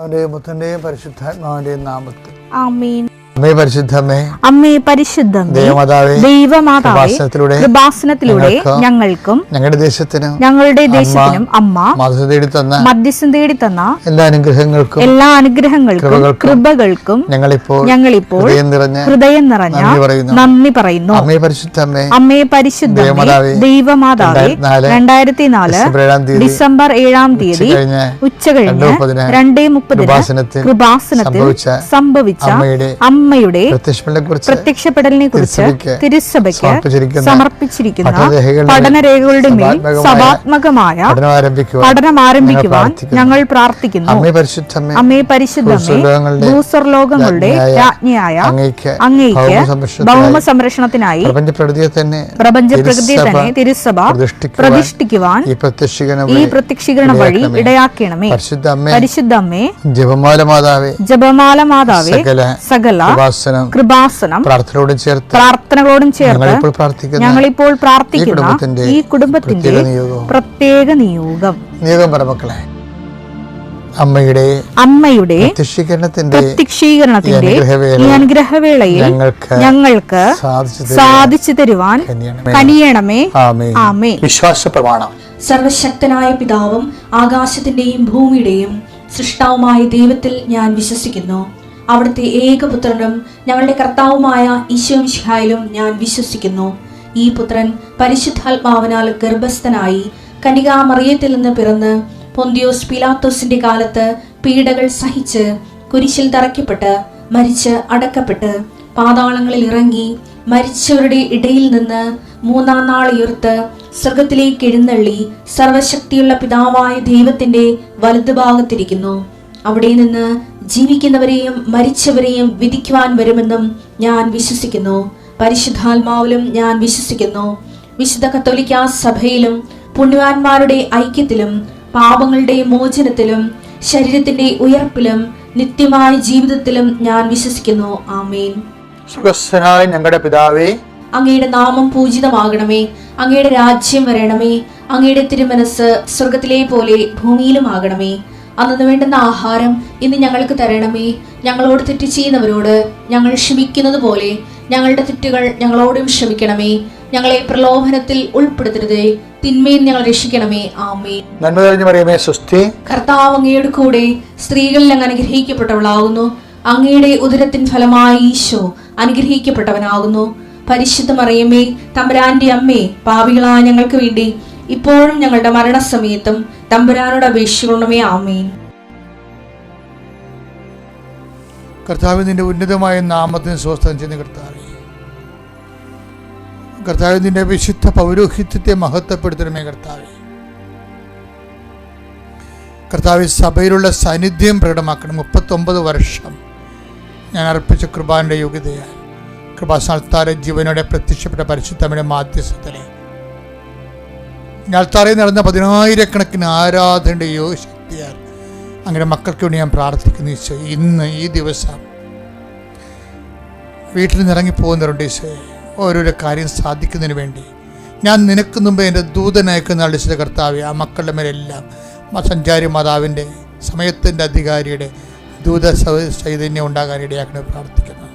പിതാവിന്റെയും പുത്രന്റെയും പരിശുദ്ധാത്മാവിന്റെയും നാമത്തിൽ ആമേൻ. അമ്മേ പരിശുദ്ധമേ, അമ്മേ പരിശുദ്ധമേ, ദൈവമാതാവേ, കൃപാസനത്തിലൂടെ ഞങ്ങൾക്കും ഞങ്ങളുടെ ദേശത്തിനും അമ്മ മധ്യസ്ഥം തേടി തന്ന എല്ലാ അനുഗ്രഹങ്ങൾക്കും കൃപകൾക്കും ഞങ്ങളിപ്പോൾ ഹൃദയം നിറഞ്ഞ നന്ദി പറയുന്നു. അമ്മേ പരിശുദ്ധമേ, ദൈവമാതാവേ, 2004 ഡിസംബർ 7 തീയതി ഉച്ചകഴിഞ്ഞ് 2:30 കൃപാസനത്തിൽ സംഭവിച്ച അമ്മയുടെ പ്രത്യക്ഷപ്പെടലിനെ കുറിച്ച് തിരുസഭയ്ക്ക് സമർപ്പിച്ചിരിക്കുന്ന പഠനരേഖകളുടെ മേൽ സഭാത്മകമായ പഠനം ആരംഭിക്കുവാൻ ഞങ്ങൾ പ്രാർത്ഥിക്കുന്നു. അമ്മേ പരിശുദ്ധമേ, ഭൂസ്വർലോകങ്ങളുടെ രാജ്ഞിയായ അങ്ങേയ്ക്ക് ഭൗമ സംരക്ഷണത്തിനായി പ്രപഞ്ചപ്രകൃതിയെ തന്നെ തിരുസഭ പ്രതിഷ്ഠിക്കുവാൻ ഈ പ്രത്യക്ഷീകരണ വഴി ഇടയാക്കണമേ. പരിശുദ്ധമ്മേ, ജപമാല മാതാവേ, സകല കൃപാസനം പ്രാർത്ഥനകളോടും ചേർത്ത് ഞങ്ങളിപ്പോൾ പ്രാർത്ഥിക്കുന്ന ഈ കുടുംബത്തിന്റെ പ്രത്യേക നിയോഗം അമ്മയുടെ പ്രത്യക്ഷീകരണത്തിന്റെ ഈ അനുഗ്രഹവേളയിൽ ഞങ്ങൾക്ക് സാധിച്ചു തരുവാൻ കനിയണമേ. ആമേൻ. വിശ്വാസ പ്രമാണം. സർവശക്തനായ പിതാവും ആകാശത്തിന്റെയും ഭൂമിയുടെയും സൃഷ്ടാവുമായ ദൈവത്തിൽ ഞാൻ വിശ്വസിക്കുന്നു. അവിടുത്തെ ഏകപുത്രനും ഞങ്ങളുടെ കർത്താവുമായ ഈശോമിശിഹായിലും ഞാൻ വിശ്വസിക്കുന്നു. ഈ പുത്രൻ പരിശുദ്ധാത്മാവിനാൽ ഗർഭസ്ഥനായി കന്യകാമറിയത്തിൽ നിന്ന് പിറന്ന് പൊന്തിയോസ് പീലാത്തോസിന്റെ കാലത്ത് പീഡകൾ സഹിച്ച് കുരിശിൽ തറയ്ക്കപ്പെട്ട് മരിച്ച് അടക്കപ്പെട്ട് പാതാളങ്ങളിൽ ഇറങ്ങി മരിച്ചവരുടെ ഇടയിൽ നിന്ന് 3-ാം നാൾ ഉയർത്ത് സ്വർഗത്തിലേക്ക് എഴുന്നള്ളി സർവശക്തിയുള്ള പിതാവായ ദൈവത്തിന്റെ വലതുഭാഗത്തിരിക്കുന്നു. അവിടെ നിന്ന് ജീവിക്കുന്നവരെയും മരിച്ചവരെയും വിധിക്കുവാൻ വരുമെന്നും ഞാൻ വിശ്വസിക്കുന്നു. പരിശുദ്ധാത്മാവിലും ഞാൻ വിശ്വസിക്കുന്നു. വിശുദ്ധ കത്തോലിക്കാ സഭയിലും പുണ്യവാന്മാരുടെ ഐക്യത്തിലും പാപങ്ങളുടെ മോചനത്തിലും ശരീരത്തിന്റെ ഉയർപ്പിലും നിത്യമായ ജീവിതത്തിലും ഞാൻ വിശ്വസിക്കുന്നു. ആമേൻ. സുഖസ്ഥനായ ഞങ്ങളുടെ പിതാവേ, അങ്ങയുടെ നാമം പൂജിതമാകണമേ. അങ്ങയുടെ രാജ്യം വരണമേ. അങ്ങയുടെ തിരുമനസ് സ്വർഗത്തിലെ പോലെ ഭൂമിയിലും ആകണമേ. അന്നു വേണ്ടുന്ന ആഹാരം ഇന്ന് ഞങ്ങൾക്ക് തരണമേ. ഞങ്ങളോട് തെറ്റ് ചെയ്യുന്നവരോട് ഞങ്ങൾ ക്ഷമിക്കുന്നത് പോലെ ഞങ്ങളുടെ തെറ്റുകൾ ഞങ്ങളോടും ക്ഷമിക്കണമേ. ഞങ്ങളെ പ്രലോഭനത്തിൽ ഉൾപ്പെടുത്തരുതേ, തിന്മയിൽ ഞങ്ങൾ രക്ഷിക്കണമേ. ആമേൻ. നന്മ നിറഞ്ഞ മറിയമേ, സ്വസ്തി. കർത്താവ് അങ്ങയുടെ കൂടെ സ്ത്രീകളിൽ അങ്ങ് അനുഗ്രഹിക്കപ്പെട്ടവളാകുന്നു. അങ്ങയുടെ ഉദരത്തിൻ ഫലമായി ഈശോ അനുഗ്രഹിക്കപ്പെട്ടവനാകുന്നു. പരിശുദ്ധ മറിയമേ, തമ്പുരാന്റെ അമ്മേ, പാപികളായ ഞങ്ങൾക്ക് വേണ്ടി ഇപ്പോഴും ഞങ്ങളുടെ മരണസമയത്തും തമ്പുരാനോട് അപേക്ഷിക്കണമേ. ആമേൻ. കർത്താവ്, നിന്റെ ഉന്നതമായ നാമത്തിന് സ്വസ്ഥം ചെയ്യുന്ന കർത്താവ്, നിന്റെ വിശുദ്ധ പൗരോഹിത്യത്തെ മഹത്വപ്പെടുത്തണമേ. കർത്താവ്, സഭയിലുള്ള സാന്നിധ്യം പ്രകടമാക്കണം. 39 വർഷം ഞാൻ അർപ്പിച്ച കൃപാന്റെ യോഗ്യതയാൽ കൃപാസ്ഥാനത്താരെ ജീവനോടെ പ്രത്യക്ഷപ്പെട്ട പരിശുദ്ധമ്മയുടെ മാധ്യസ്ഥത്തിലെ ഞാൽത്താറയിൽ നടന്ന 10,000-കണക്കിന് ആരാധനയുടെ യോഗശക്തിയാൽ അങ്ങനെ മക്കൾക്ക് വേണ്ടി ഞാൻ പ്രാർത്ഥിക്കുന്നു. ഈശോ, ഇന്ന് ഈ ദിവസം വീട്ടിൽ നിന്ന് ഇറങ്ങിപ്പോകുന്നവരുണ്ട്. ഈശോ, ഓരോരോ കാര്യം സാധിക്കുന്നതിന് വേണ്ടി ഞാൻ നിനക്ക് മുമ്പ് എൻ്റെ ദൂതനയക്കുന്ന അളിച്ചത് കർത്താവെ, ആ മക്കളുടെ മേലെല്ലാം സഞ്ചാരി മാതാവിൻ്റെ സമയത്തിൻ്റെ അധികാരിയുടെ ദൂത ചൈതന്യം ഉണ്ടാകാൻ ഇടയാക്കണം പ്രാർത്ഥിക്കുന്നു.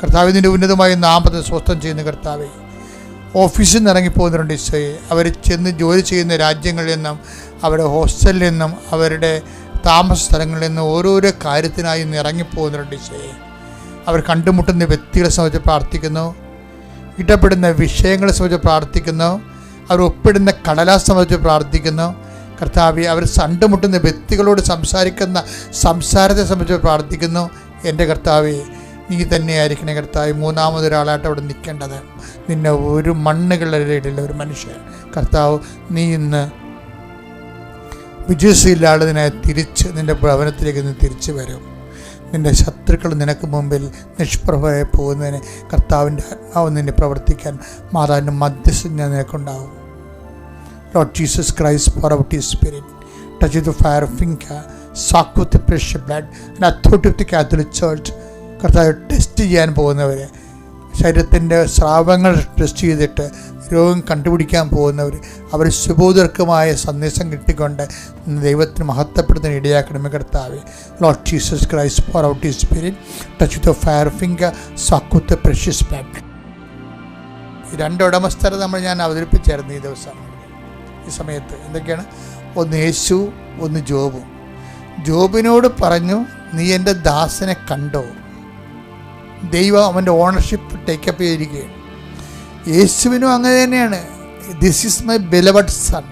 കർത്താവ്, നിൻ്റെ ഉന്നതമായ നാമത്തെ സ്വസ്ഥം ചെയ്യുന്ന കർത്താവെ, ഓഫീസിൽ നിന്ന് ഇറങ്ങിപ്പോകുന്നവരുണ്ട് ഈശോയെ. അവർ ചെന്ന് ജോലി ചെയ്യുന്ന രാജ്യങ്ങളിൽ നിന്നും അവരുടെ ഹോസ്റ്റലിൽ നിന്നും അവരുടെ താമസ സ്ഥലങ്ങളിൽ നിന്നും ഓരോരോ കാര്യത്തിനായി ഇന്ന് ഇറങ്ങിപ്പോകുന്നവരുണ്ട് ഈശോയെ. അവർ കണ്ടുമുട്ടുന്ന വ്യക്തികളെ സംബന്ധിച്ച് പ്രാർത്ഥിക്കുന്നു. ഇടപെടുന്ന വിഷയങ്ങളെ സംബന്ധിച്ച് പ്രാർത്ഥിക്കുന്നു. അവർ ഒപ്പിടുന്ന കടലാസ് സംബന്ധിച്ച് പ്രാർത്ഥിക്കുന്നു. കർത്താവെ, അവർ കണ്ടുമുട്ടുന്ന വ്യക്തികളോട് സംസാരിക്കുന്ന സംസാരത്തെ സംബന്ധിച്ച് പ്രാർത്ഥിക്കുന്നു. എൻ്റെ കർത്താവെ, നീ തന്നെയായിരിക്കണേ കർത്താവ്. മൂന്നാമതൊരാളായിട്ട് അവിടെ നിൽക്കേണ്ടത് നിന്നെ ഒരു മണ്ണുകളുടെ ഇടയിലുള്ള ഒരു മനുഷ്യൻ കർത്താവ്, നീ ഇന്ന് വിജയശീലാളതിനായി തിരിച്ച് നിൻ്റെ ഭവനത്തിലേക്ക് നീ തിരിച്ചു വരും. നിൻ്റെ ശത്രുക്കൾ നിനക്ക് മുമ്പിൽ നിഷ്പ്രഭമായി പോകുന്നതിന് കർത്താവിൻ്റെ ആത്മാവ് നിന്നെ പ്രവർത്തിക്കാൻ മാതാവിൻ്റെ മധ്യസ്ഥം നിനക്കുണ്ടാവും. Lord Jesus Christ, pour out His Spirit, touch with the fire of finger, soak with the precious blood and authority of the Catholic Church. കർത്താവ്, ടെസ്റ്റ് ചെയ്യാൻ പോകുന്നവരെ ശരീരത്തിൻ്റെ സ്രാവങ്ങൾ ടെസ്റ്റ് ചെയ്തിട്ട് രോഗം കണ്ടുപിടിക്കാൻ പോകുന്നവർ അവർ ശുഭോദർക്കമായ സന്ദേശം കിട്ടിക്കൊണ്ട് ദൈവത്തിന് മഹത്വപ്പെടുത്താൻ ഇടയാക്കണമേ കർത്താവേ. Lord Jesus Christ, pour out His Spirit, touch with the fire finger, suck with the precious blood. ഈ 2 ഉടമസ്ഥരെ ഞാൻ അവതരിപ്പിച്ചായിരുന്നു ഈ ദിവസം, ഈ സമയത്ത്. എന്തൊക്കെയാണ്? ഒന്ന് യേശു, ഒന്ന് ജോബും. ജോബിനോട് പറഞ്ഞു, നീ എൻ്റെ ദാസനെ കണ്ടോ? ദൈവം അവൻ്റെ ഓണർഷിപ്പ് ടേക്കപ്പ് ചെയ്തിരിക്കുകയാണ്. യേശുവിനും അങ്ങനെ തന്നെയാണ്. This is my beloved son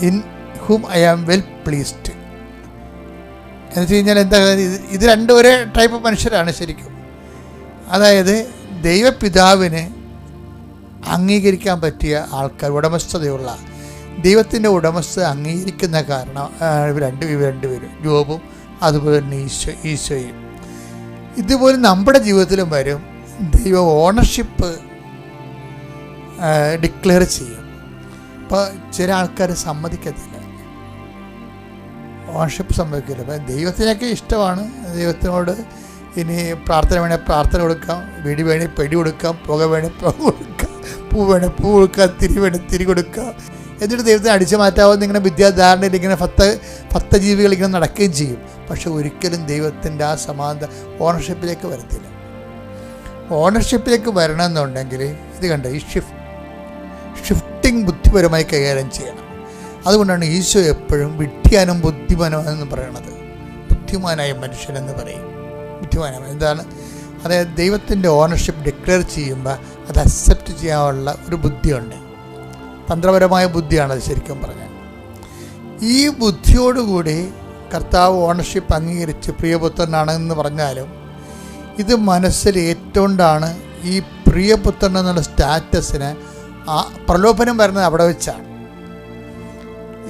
in whom I am well pleased. എന്ന് വെച്ച് കഴിഞ്ഞാൽ എന്താ, ഇത് 2 ഒരേ ടൈപ്പ് മനുഷ്യരാണ് ശരിക്കും. അതായത് ദൈവപിതാവിനെ അംഗീകരിക്കാൻ പറ്റിയ ആൾക്കാർ, ഉടമസ്ഥതയുള്ള ദൈവത്തിൻ്റെ ഉടമസ്ഥത അംഗീകരിക്കുന്ന കാരണം ഇവർ രണ്ടുപേരും, ജോബും അതുപോലെ തന്നെ ഈശോയും. ഇതുപോലെ നമ്മുടെ ജീവിതത്തിലും വരും. ദൈവ ഓണർഷിപ്പ് ഡിക്ലെയർ ചെയ്യും. അപ്പോൾ ചില ആൾക്കാർ സമ്മതിക്കത്തില്ല, ഓണർഷിപ്പ് സമ്മതിക്കില്ല. അപ്പം ദൈവത്തിനൊക്കെ ഇഷ്ടമാണ്. ദൈവത്തിനോട് ഇനി പ്രാർത്ഥന വേണേൽ പ്രാർത്ഥന കൊടുക്കാം, വെടി വേണേൽ പെടി കൊടുക്കാം, പുക വേണേൽ പുക കൊടുക്കാം, പൂ വേണേൽ പൂ കൊടുക്കാം, തിരി വേണേൽ തിരി കൊടുക്കാം. എന്നിട്ട് ദൈവത്തിന് അടിച്ചു മാറ്റാവുന്ന ഇങ്ങനെ വിദ്യാധാരണയിൽ ഇങ്ങനെ ഭക്തജീവികൾ ഇങ്ങനെ നടക്കുകയും ചെയ്യും. പക്ഷെ ഒരിക്കലും ദൈവത്തിൻ്റെ ആ സമാന്തര ഓണർഷിപ്പിലേക്ക് വരത്തില്ല. ഓണർഷിപ്പിലേക്ക് വരണമെന്നുണ്ടെങ്കിൽ ഇത് കണ്ട, ഈ ഷിഫ്റ്റിംഗ് ബുദ്ധിപരമായി കൈകാര്യം ചെയ്യണം. അതുകൊണ്ടാണ് ഈശോ എപ്പോഴും വിഡ്ഢിയാനും ബുദ്ധിമാനെന്ന് പറയണത്. ബുദ്ധിമാനായ മനുഷ്യനെന്ന് പറയും. ബുദ്ധിമാനായ എന്താണ്? അതായത് ദൈവത്തിൻ്റെ ഓണർഷിപ്പ് ഡിക്ലെയർ ചെയ്യുമ്പോൾ അത് അക്സെപ്റ്റ് ചെയ്യാനുള്ള ഒരു ബുദ്ധിയുണ്ട്. തന്ത്രപരമായ ബുദ്ധിയാണത് ശരിക്കും പറഞ്ഞാൽ. ഈ ബുദ്ധിയോടുകൂടി കർത്താവ് ഓണർഷിപ്പ് അംഗീകരിച്ച് പ്രിയപുത്രനാണെന്ന് പറഞ്ഞാലും ഇത് മനസ്സിൽ ഏറ്റുകൊണ്ടാണ് ഈ പ്രിയപുത്രൻ എന്നുള്ള സ്റ്റാറ്റസിന് ആ പ്രലോഭനം വരുന്നത് അവിടെ വെച്ചാണ്.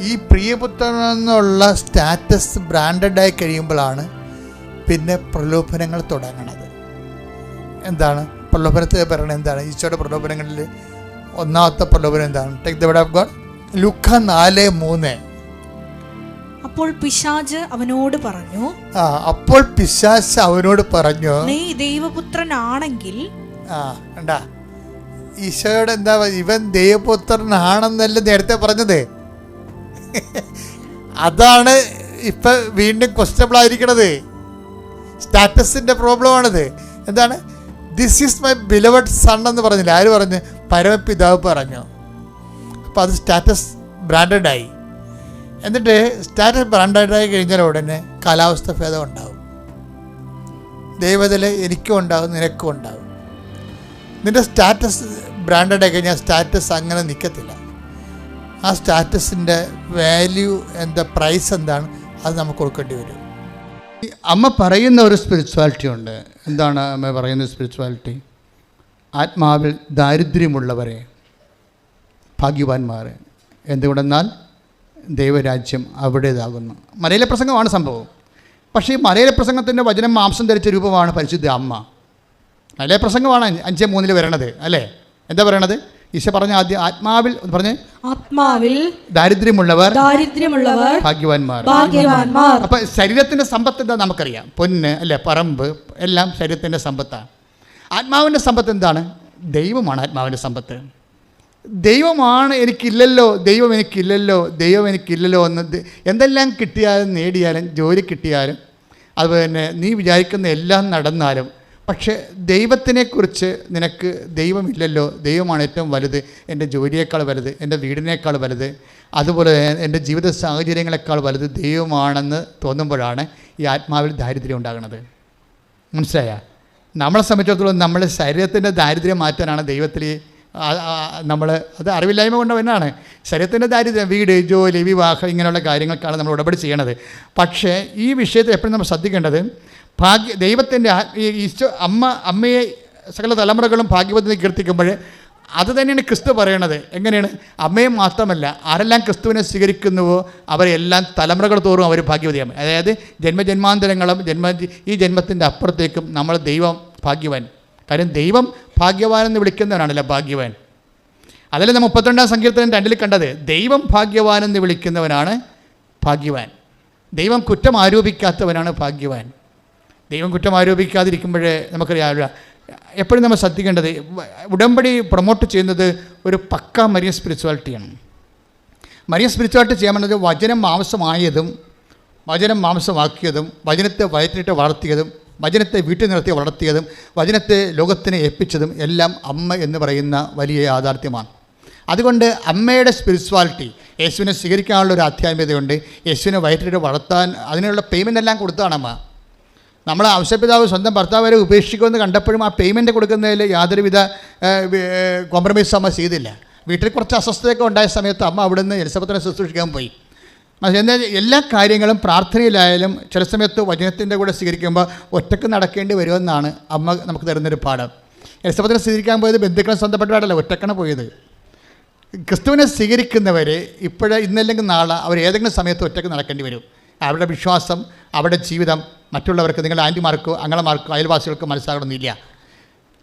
ഈ പ്രിയപുത്രൻ എന്നുള്ള സ്റ്റാറ്റസ് ബ്രാൻഡഡായി കഴിയുമ്പോഴാണ് പിന്നെ പ്രലോഭനങ്ങൾ തുടങ്ങണത്. എന്താണ് പ്രലോഭനത്തെ പറയണത്? എന്താണ് ഈശോയുടെ പ്രലോഭനങ്ങളിൽ ഒന്നാമത്തെ പ്രലോഭനം എന്താണ്? Take the word of God. ലൂക്ക 4:3. അപ്പോൾ പിശാച് അവനോട് പറഞ്ഞു, നീ ദൈവപുത്രനാണെങ്കിൽ. കണ്ടാ, ഈശോയോട് എന്താ, ഇവൻ ദൈവപുത്രനാണെന്നല്ല നേരത്തെ പറഞ്ഞത്. അതാണ് ഇപ്പൊ വീണ്ടും ക്വസ്റ്റബിൾ ആയിരിക്കണത്. സ്റ്റാറ്റസിന്റെ പ്രോബ്ലമാണിത്. എന്താണ്? This is my beloved sun എന്ന് പറഞ്ഞില്ല. ആര് പറഞ്ഞു? പരമപിതാവ് പറഞ്ഞു. അപ്പോൾ അത് സ്റ്റാറ്റസ് ബ്രാൻഡഡായി. എന്നിട്ട് സ്റ്റാറ്റസ് ബ്രാൻഡഡായി കഴിഞ്ഞാൽ ഉടനെ കാലാവസ്ഥ ഭേദം ഉണ്ടാവും. ദൈവത്തിൽ എനിക്കും ഉണ്ടാവും, നിനക്കും ഉണ്ടാവും. നിൻ്റെ സ്റ്റാറ്റസ് ബ്രാൻഡഡായി കഴിഞ്ഞാൽ സ്റ്റാറ്റസ് അങ്ങനെ നിൽക്കത്തില്ല. ആ സ്റ്റാറ്റസിൻ്റെ വാല്യൂ എന്താ, പ്രൈസ് എന്താണ്, അത് നമുക്ക് കൊടുക്കേണ്ടി വരും. അമ്മ പറയുന്ന ഒരു സ്പിരിച്വാലിറ്റി ഉണ്ട്. എന്താണ് അമ്മ പറയുന്ന സ്പിരിച്വാലിറ്റി? ആത്മാവിൽ ദാരിദ്ര്യമുള്ളവരെ ഭാഗ്യവാന്മാർ, എന്തുകൊണ്ടെന്നാൽ ദൈവരാജ്യം അവിടേതാകുന്നു. മലയിലെ പ്രസംഗമാണ് സംഭവം. പക്ഷേ ഈ മലയിലെ പ്രസംഗത്തിൻ്റെ വചനം മാംസം ധരിച്ച രൂപമാണ് പരിശുദ്ധ അമ്മ. മലയിലെ പ്രസംഗമാണ് 5:3 വരണത്, അല്ലേ? എന്താ പറയണത്? ഈശോ പറഞ്ഞ ആദ്യം ആത്മാവിൽ ദാരിദ്ര്യമുള്ളവർ ഭാഗ്യവാന്മാർ. അപ്പൊ ശരീരത്തിന്റെ സമ്പത്ത് എന്താ നമുക്കറിയാം. പൊന്ന്, അല്ലെ, പറമ്പ്, എല്ലാം ശരീരത്തിന്റെ സമ്പത്താണ്. ആത്മാവിന്റെ സമ്പത്ത് എന്താണ്? ദൈവമാണ് ആത്മാവിന്റെ സമ്പത്ത്. ദൈവമാണ് എനിക്കില്ലല്ലോ എന്ന് എന്തെല്ലാം കിട്ടിയാലും നേടിയാലും ജോലി കിട്ടിയാലും അതുപോലെ തന്നെ നീ വിചാരിക്കുന്ന എല്ലാം നടന്നാലും പക്ഷേ ദൈവത്തിനെക്കുറിച്ച് നിനക്ക് ദൈവമില്ലല്ലോ, ദൈവമാണ് ഏറ്റവും വലുത്, എൻ്റെ ജോലിയേക്കാൾ വലുത്, എൻ്റെ വീടിനേക്കാൾ വലുത്, അതുപോലെ എൻ്റെ ജീവിത സാഹചര്യങ്ങളെക്കാൾ വലുത് ദൈവമാണെന്ന് തോന്നുമ്പോഴാണ് ഈ ആത്മാവിൽ ദാരിദ്ര്യം ഉണ്ടാകുന്നത്. മനസ്സിലായ? നമ്മളെ സംബന്ധിച്ചിടത്തോളം നമ്മുടെ ശരീരത്തിൻ്റെ ദാരിദ്ര്യം മാറ്റാനാണ് ദൈവത്തിൽ അത് അറിവില്ലായ്മ കൊണ്ട് തന്നെയാണ്. ശരീരത്തിൻ്റെ ദാരിദ്ര്യം, വീട്, ജോലി, വിവാഹം, ഇങ്ങനെയുള്ള കാര്യങ്ങൾക്കാണ് നമ്മൾ ഉടപടി ചെയ്യണത്. പക്ഷേ ഈ വിഷയത്തിൽ എപ്പോഴും നമ്മൾ ശ്രദ്ധിക്കേണ്ടത് ദൈവത്തിൻ്റെ ഈശോ അമ്മയെ സകല തലമുറകളും ഭാഗ്യവതിനെ കീർത്തിക്കുമ്പോൾ അത് തന്നെയാണ് ക്രിസ്തു പറയണത്. എങ്ങനെയാണ്? അമ്മയെ മാത്രമല്ല, ആരെല്ലാം ക്രിസ്തുവിനെ സ്വീകരിക്കുന്നുവോ അവരെല്ലാം തലമുറകൾ തോറും അവർ ഭാഗ്യവതിയാകും. അതായത് ജന്മജന്മാന്തരങ്ങളും ഈ ജന്മത്തിൻ്റെ അപ്പുറത്തേക്കും നമ്മൾ ദൈവം ഭാഗ്യവാൻ. കാര്യം ദൈവം ഭാഗ്യവാൻ എന്ന് വിളിക്കുന്നവനാണല്ലോ ഭാഗ്യവാൻ. അതല്ലേ നമ്മൾ 32-ാം സങ്കീർത്തനം 2 കണ്ടത്. ദൈവം ഭാഗ്യവാൻ എന്ന് വിളിക്കുന്നവനാണ് ഭാഗ്യവാൻ. ദൈവം കുറ്റം ആരോപിക്കാത്തവനാണ് ഭാഗ്യവാൻ. ദൈവം കുറ്റം ആരോപിക്കാതിരിക്കുമ്പോഴേ നമുക്കറിയാം എപ്പോഴും നമ്മൾ ശ്രദ്ധിക്കേണ്ടത്, ഉടമ്പടി പ്രൊമോട്ട് ചെയ്യുന്നത് ഒരു പക്ക മരിയൻ സ്പിരിച്വാലിറ്റിയാണ്. മരിയൻ സ്പിരിച്വാലിറ്റി ചെയ്യാൻ വേണ്ടത് വചനം മാംസമായതും വചനം മാംസമാക്കിയതും വചനത്തെ വയറ്റിട്ട് വളർത്തിയതും വചനത്തെ വീട്ടിൽ നിർത്തി വളർത്തിയതും വചനത്തെ ലോകത്തിനെ ഏൽപ്പിച്ചതും എല്ലാം അമ്മ എന്ന് പറയുന്ന വലിയ യാഥാർത്ഥ്യമാണ്. അതുകൊണ്ട് അമ്മയുടെ സ്പിരിച്വാലിറ്റി യേശുവിനെ സ്വീകരിക്കാനുള്ള ഒരു ആധ്യാത്മികതയുണ്ട്. യേശുവിനെ വയറ്റിട്ട് വളർത്താൻ അതിനുള്ള പേയ്മെൻ്റ് എല്ലാം കൊടുത്താണ് അമ്മ. നമ്മൾ ഔഷധപിതാവ് സ്വന്തം ഭർത്താവരെ ഉപേക്ഷിക്കുമെന്ന് കണ്ടപ്പോഴും ആ പേയ്മെൻറ്റ് കൊടുക്കുന്നതിൽ യാതൊരുവിധ കോംപ്രമൈസും അമ്മ ചെയ്തില്ല. വീട്ടിൽ കുറച്ച് അസ്വസ്ഥതയൊക്കെ ഉണ്ടായ സമയത്ത് അമ്മ അവിടെ നിന്ന് എലിസബത്തിനെ ശുശ്രൂഷിക്കാൻ പോയി. എന്നാൽ എല്ലാ കാര്യങ്ങളും പ്രാർത്ഥനയിലായാലും ചില സമയത്ത് വചനത്തിൻ്റെ കൂടെ സ്വീകരിക്കുമ്പോൾ ഒറ്റക്ക് നടക്കേണ്ടി വരുമെന്നാണ് അമ്മ നമുക്ക് തരുന്നൊരു പാഠം. എലിസബത്തിനെ സ്വീകരിക്കാൻ പോയത് ബന്ധുക്കളെ സ്വന്തപ്പെട്ടവരല്ല, ഒറ്റക്കാണ് പോയത്. ക്രിസ്തുവിനെ സ്വീകരിക്കുന്നവർ ഇന്നല്ലെങ്കിൽ നാളെ അവർ ഏതെങ്കിലും സമയത്ത് ഒറ്റക്ക് നടക്കേണ്ടി വരും. അവരുടെ വിശ്വാസം, അവരുടെ ജീവിതം മറ്റുള്ളവർക്ക്, നിങ്ങളുടെ ആൻറ്റിമാർക്കോ അങ്ങളമാർക്കോ അയൽവാസികൾക്കോ മനസ്സിലാകണമെന്നില്ല.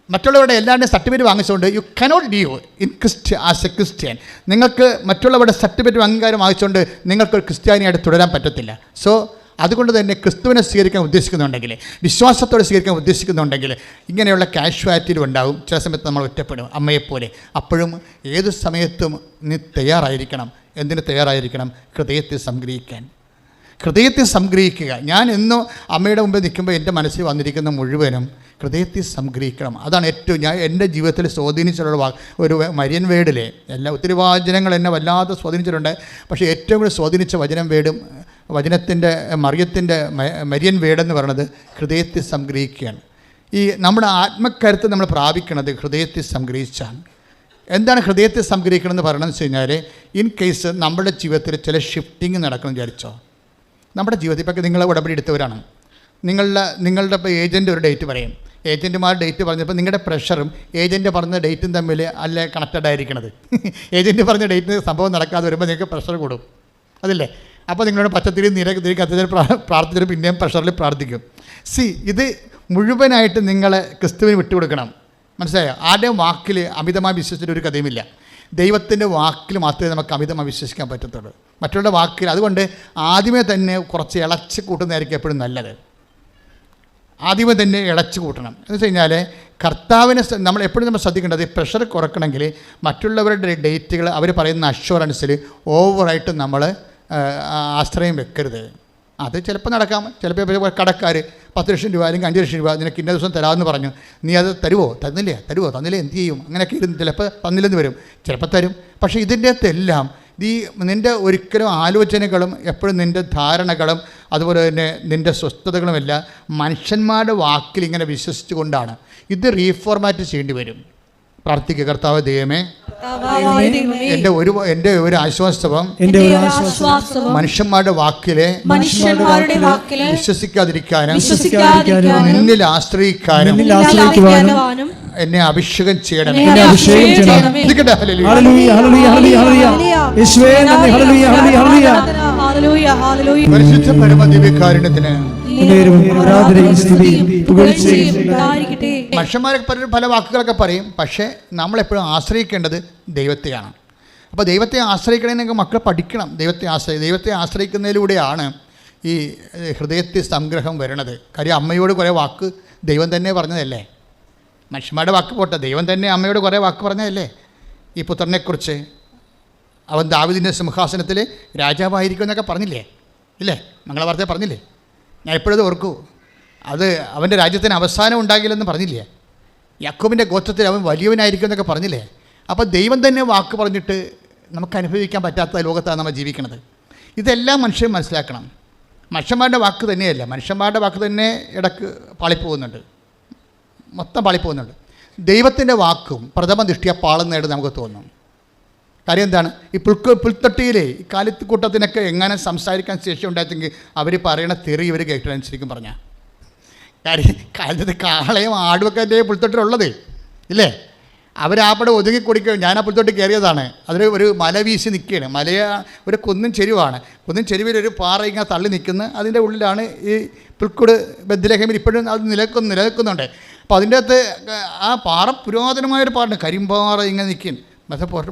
മറ്റുള്ളവരുടെ എല്ലാവരുടെയും സർട്ടിഫിക്കറ്റ് വാങ്ങിച്ചുകൊണ്ട് you cannot leave in as A Christian. നിങ്ങൾക്ക് മറ്റുള്ളവരുടെ സർട്ടിഫിക്കറ്റ് അംഗീകാരം വാങ്ങിച്ചുകൊണ്ട് നിങ്ങൾക്കൊരു ക്രിസ്ത്യാനിയായിട്ട് തുടരാൻ പറ്റത്തില്ല. സോ അതുകൊണ്ട് തന്നെ ക്രിസ്തുവിനെ സ്വീകരിക്കാൻ ഉദ്ദേശിക്കുന്നുണ്ടെങ്കിൽ, വിശ്വാസത്തോടെ സ്വീകരിക്കാൻ ഉദ്ദേശിക്കുന്നുണ്ടെങ്കിൽ ഇങ്ങനെയുള്ള കാഷ്വാലിറ്റിയിലും ഉണ്ടാവും. ചില സമയത്ത് നമ്മൾ ഒറ്റപ്പെടും അമ്മയെപ്പോലെ. അപ്പോഴും ഏത് സമയത്തും നീ തയ്യാറായിരിക്കണം. എന്തിന് തയ്യാറായിരിക്കണം? ഹൃദയത്തെ സംഗ്രഹിക്കാൻ. ഹൃദയത്തെ സംഗ്രഹിക്കുക. ഞാൻ എന്നും അമ്മയുടെ മുമ്പിൽ നിൽക്കുമ്പോൾ എൻ്റെ മനസ്സിൽ വന്നിരിക്കുന്ന മുഴുവനും ഹൃദയത്തെ സംഗ്രഹിക്കണം. അതാണ് ഏറ്റവും ഞാൻ എൻ്റെ ജീവിതത്തിൽ സ്വാധീനിച്ചിട്ടുള്ള ഒരു മരിയൻ വേർഡിലെ ഒത്തിരി വചനങ്ങൾ എന്നെ വല്ലാതെ സ്വാധീനിച്ചിട്ടുണ്ട്. പക്ഷേ ഏറ്റവും കൂടുതൽ സ്വാധീനിച്ച വചനത്തിൻ്റെ മരിയൻ വേർഡെന്ന് പറയുന്നത് ഹൃദയത്തെ സംഗ്രഹിക്കുകയാണ്. ഈ നമ്മുടെ ആത്മക്കരുത്ത് നമ്മൾ പ്രാപിക്കുന്നത് ഹൃദയത്തെ സംഗ്രഹിച്ചാണ്. എന്താണ് ഹൃദയത്തെ സംഗ്രഹിക്കണം എന്ന് പറയണമെന്ന് വെച്ച് കഴിഞ്ഞാൽ, ഇൻ കേസ് നമ്മുടെ ജീവിതത്തിൽ ചില ഷിഫ്റ്റിംഗ് നടക്കണം വിചാരിച്ചോ. നമ്മുടെ ജീവിതത്തിൽ ഇപ്പോൾ നിങ്ങൾ ഉടമ്പടി എടുത്തവരാണ്. നിങ്ങളുടെ ഇപ്പോൾ ഏജൻറ്റ് ഒരു ഡേറ്റ് പറയും. ഏജൻറ്റുമാർ ഡേറ്റ് പറഞ്ഞപ്പോൾ നിങ്ങളുടെ പ്രഷറും ഏജൻറ്റ് പറഞ്ഞ ഡേറ്റും തമ്മിൽ അല്ലേ കണക്റ്റഡ് ആയിരിക്കണത്. ഏജൻറ്റ് പറഞ്ഞ ഡേറ്റിന് സംഭവം നടക്കാതെ വരുമ്പോൾ നിങ്ങൾക്ക് പ്രഷർ കൂടും, അതില്ലേ? അപ്പോൾ നിങ്ങളുടെ പച്ചത്തിരി നിരക്ക് കത്തിരി പ്രാർത്ഥിച്ചിട്ട് പിന്നെയും പ്രഷറിൽ പ്രാർത്ഥിക്കും. ഇത് മുഴുവനായിട്ട് നിങ്ങൾ ക്രിസ്തുവിന് വിട്ടുകൊടുക്കണം. മനസ്സിലായോ? ആരുടെയും വാക്കിൽ അമിതമായി വിശ്വസിച്ചിട്ട് ഒരു കഥയുമില്ല. ദൈവത്തിൻ്റെ വാക്കിൽ മാത്രമേ നമുക്ക് അമിതമായി വിശ്വസിക്കാൻ പറ്റത്തുള്ളൂ. മറ്റുള്ള വാക്കിൽ. അതുകൊണ്ട് ആദ്യമേ തന്നെ കുറച്ച് ഇളച്ച് കൂട്ടുന്നതായിരിക്കും എപ്പോഴും നല്ലത്. ആദ്യമേ തന്നെ ഇളച്ച് കൂട്ടണം. എന്ന് വെച്ച് കഴിഞ്ഞാൽ കർത്താവിനെ നമ്മൾ എപ്പോഴും ശ്രദ്ധിക്കേണ്ടത്, പ്രഷർ കുറയ്ക്കണമെങ്കിൽ മറ്റുള്ളവരുടെ ഡേറ്റുകൾ അവർ പറയുന്ന അഷ്വറൻസിൽ ഓവറായിട്ട് നമ്മൾ ആശ്രയം വെക്കരുത്. അത് ചിലപ്പോൾ നടക്കാം. ചിലപ്പോൾ കടക്കാർ 10 ലക്ഷം രൂപ അല്ലെങ്കിൽ 5 ലക്ഷം രൂപ നിനക്ക് ഇന്ന ദിവസം തരാമെന്ന് പറഞ്ഞു. നീ അത് തരുമോ? തന്നില്ലേ എന്ത് ചെയ്യും? അങ്ങനെയൊക്കെ ഇരുന്ന് ചിലപ്പോൾ തന്നില്ലെന്ന് വരും, ചിലപ്പോൾ തരും. പക്ഷേ ഇതിൻ്റെ അകത്തെല്ലാം നിൻ്റെ ഒരിക്കലും ആലോചനകളും എപ്പോഴും നിൻ്റെ ധാരണകളും അതുപോലെ തന്നെ നിൻ്റെ സ്വസ്ഥതകളുമെല്ലാം മനുഷ്യന്മാരുടെ വാക്കിൽ ഇങ്ങനെ വിശ്വസിച്ചു കൊണ്ടാണ്. ഇത് റീഫോർമാറ്റ് ചെയ്യേണ്ടി വരും. പ്രാർത്ഥിക്കുക, കർത്താവ് ദൈവമേ, എൻ്റെ ഒരു ആശ്വാസവും മനുഷ്യന്മാരുടെ വാക്കിലെ വിശ്വസിക്കാതിരിക്കാനും നിന്നിൽ ആശ്രയിക്കാനും എന്നെ അഭിഷേകം ചെയ്യണം. പരിശുദ്ധ പരമദിവ്യകാരുണ്യത്തിന് മനുഷ്യന്മാരൊക്കെ പല വാക്കുകളൊക്കെ പറയും. പക്ഷേ നമ്മളെപ്പോഴും ആശ്രയിക്കേണ്ടത് ദൈവത്തെയാണ്. അപ്പോൾ ദൈവത്തെ ആശ്രയിക്കണമെങ്കിൽ മക്കൾ പഠിക്കണം. ദൈവത്തെ ആശ്രയിക്കുന്നതിലൂടെയാണ് ഈ ഹൃദയത്തിൽ സംഗ്രഹം വരണത്. കാര്യം അമ്മയോട് കുറേ വാക്ക് ദൈവം തന്നെ പറഞ്ഞതല്ലേ. മനുഷ്യന്മാരുടെ വാക്ക് പോട്ടെ, ദൈവം തന്നെ അമ്മയോട് കുറേ വാക്ക് പറഞ്ഞതല്ലേ. ഈ പുത്രനെക്കുറിച്ച് അവൻ ദാവീദിൻ്റെ സിംഹാസനത്തിൽ രാജാവായിരിക്കും എന്നൊക്കെ പറഞ്ഞില്ലേ, ഇല്ലേ? മംഗളവാർത്ത പറഞ്ഞില്ലേ? ഞാൻ എപ്പോഴത് ഓർക്കൂ. അത് അവൻ്റെ രാജ്യത്തിന് അവസാനം ഉണ്ടാകില്ലെന്ന് പറഞ്ഞില്ലേ? യാക്കോബിൻ്റെ ഗോത്രത്തിൽ അവൻ വലിയവനായിരിക്കും എന്നൊക്കെ പറഞ്ഞില്ലേ? അപ്പോൾ ദൈവം തന്നെ വാക്ക് പറഞ്ഞിട്ട് നമുക്ക് അനുഭവിക്കാൻ പറ്റാത്ത ലോകത്താണ് നമ്മൾ ജീവിക്കുന്നത്. ഇതെല്ലാം മനുഷ്യൻ മനസ്സിലാക്കണം. മനുഷ്യന്മാരുടെ വാക്ക് തന്നെയല്ല, മനുഷ്യന്മാരുടെ വാക്ക് തന്നെ ഇടയ്ക്ക് പാളിപ്പോകുന്നുണ്ട്, മൊത്തം പാളിപ്പോകുന്നുണ്ട്. ദൈവത്തിൻ്റെ വാക്കും പ്രഥമ ദൃഷ്ടിയ പാളുന്നതായിട്ട് നമുക്ക് തോന്നും. കാര്യം എന്താണ്? ഈ പുൽത്തൊട്ടിയിലെ ഈ കാലിക്കൂട്ടത്തിനൊക്കെ എങ്ങനെ സംസാരിക്കാൻ ശേഷി ഉണ്ടായിട്ടെങ്കിൽ അവർ പറയണ തെറി ഇവർ കേട്ടനുസരിക്കും പറഞ്ഞാൽ. കാര്യം കാലത്ത് കാളയും ആടുമൊക്കെ എൻ്റെ പുൽത്തൊട്ടിലുള്ളത് ഇല്ലേ? അവരാപ്പടെ ഒതുങ്ങി കുടിക്കുക. ഞാൻ ആ പുൽത്തൊട്ടി കയറിയതാണ്. അതിൽ ഒരു മല വീശി നിൽക്കുകയാണ്. ഒരു കുന്നും ചെരുവാണ്. കുന്നും ചെരുവിൽ ഒരു പാറ ഇങ്ങനെ തള്ളി നിൽക്കുന്ന, അതിൻ്റെ ഉള്ളിലാണ് ഈ പുൽക്കൂട് ബെത്ലഹേമിൽ ഇപ്പോഴും അത് നിലനിൽക്കുന്നുണ്ട്. അപ്പോൾ അതിൻ്റെ അകത്ത് ആ പാറ പുരാതനമായൊരു പാറയാണ്, കരിമ്പാറ ഇങ്ങനെ നിൽക്കും.